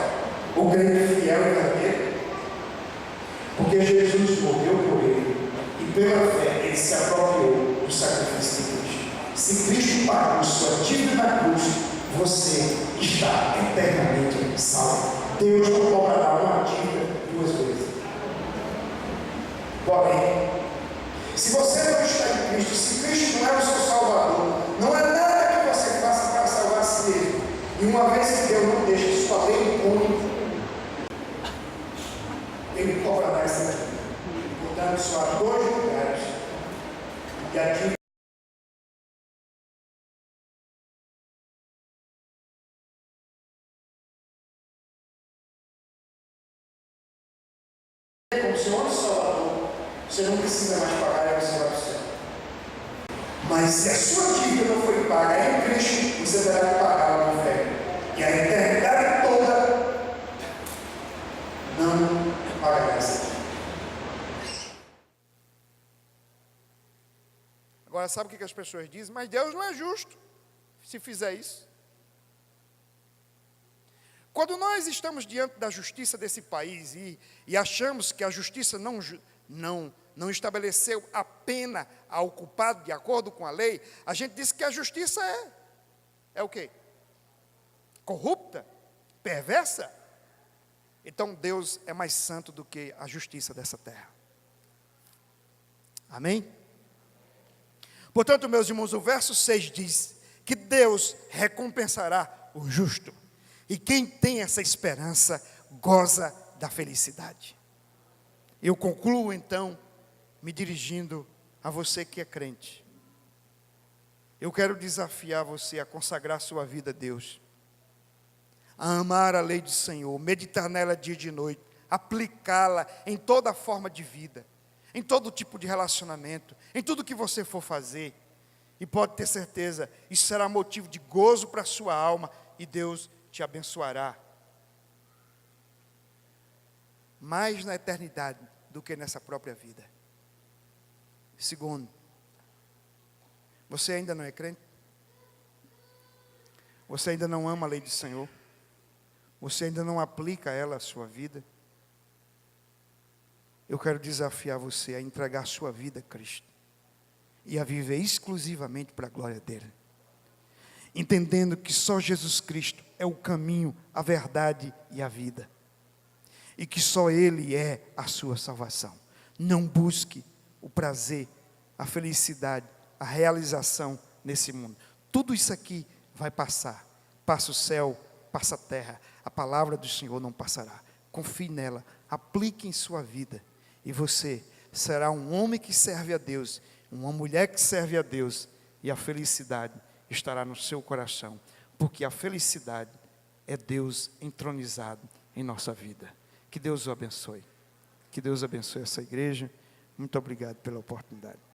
o crente fiel e verdadeiro? Porque Jesus morreu por ele e pela fé ele se apropriou do sacrifício de Cristo. Se Cristo pagou sua dívida na cruz, você está eternamente salvo. Deus não cobrará uma dívida duas vezes. Porém, se você não está em Cristo, se Cristo não é o seu Salvador, não é nada que você faça para salvar a si mesmo. E uma vez que Deus não deixa sua lei impune, Ele cobrará essa dívida. Portanto, só há dois lugares e a dívida como Senhor e Salvador, você não precisa mais pagar e você vai para o céu. Mas se a sua dívida não foi paga em Cristo, você terá que pagar no inferno. E a eternidade toda não pagará essa dívida. Agora, sabe o que as pessoas dizem? Mas Deus não é justo se fizer isso. Quando nós estamos diante da justiça desse país e achamos que a justiça não estabeleceu a pena ao culpado de acordo com a lei, a gente diz que a justiça é o quê? Corrupta? Perversa? Então Deus é mais santo do que a justiça dessa terra. Amém? Portanto, meus irmãos, o verso 6 diz que Deus recompensará o justo. E quem tem essa esperança goza da felicidade. Eu concluo então me dirigindo a você que é crente. Eu quero desafiar você a consagrar sua vida a Deus, a amar a lei do Senhor, meditar nela dia e de noite, aplicá-la em toda forma de vida, em todo tipo de relacionamento, em tudo que você for fazer. E pode ter certeza, isso será motivo de gozo para a sua alma e Deus te abençoará mais na eternidade do que nessa própria vida. Segundo, você ainda não é crente? Você ainda não ama a lei do Senhor? Você ainda não aplica ela à sua vida? Eu quero desafiar você a entregar sua vida a Cristo e a viver exclusivamente para a glória dele, entendendo que só Jesus Cristo é o caminho, a verdade e a vida, e que só Ele é a sua salvação. Não busque o prazer, a felicidade, a realização nesse mundo. Tudo isso aqui vai passar. Passa o céu, passa a terra. A palavra do Senhor não passará. Confie nela, aplique em sua vida, e você será um homem que serve a Deus, uma mulher que serve a Deus, e a felicidade estará no seu coração, porque a felicidade é Deus entronizado em nossa vida. Que Deus o abençoe. Que Deus abençoe essa igreja. Muito obrigado pela oportunidade.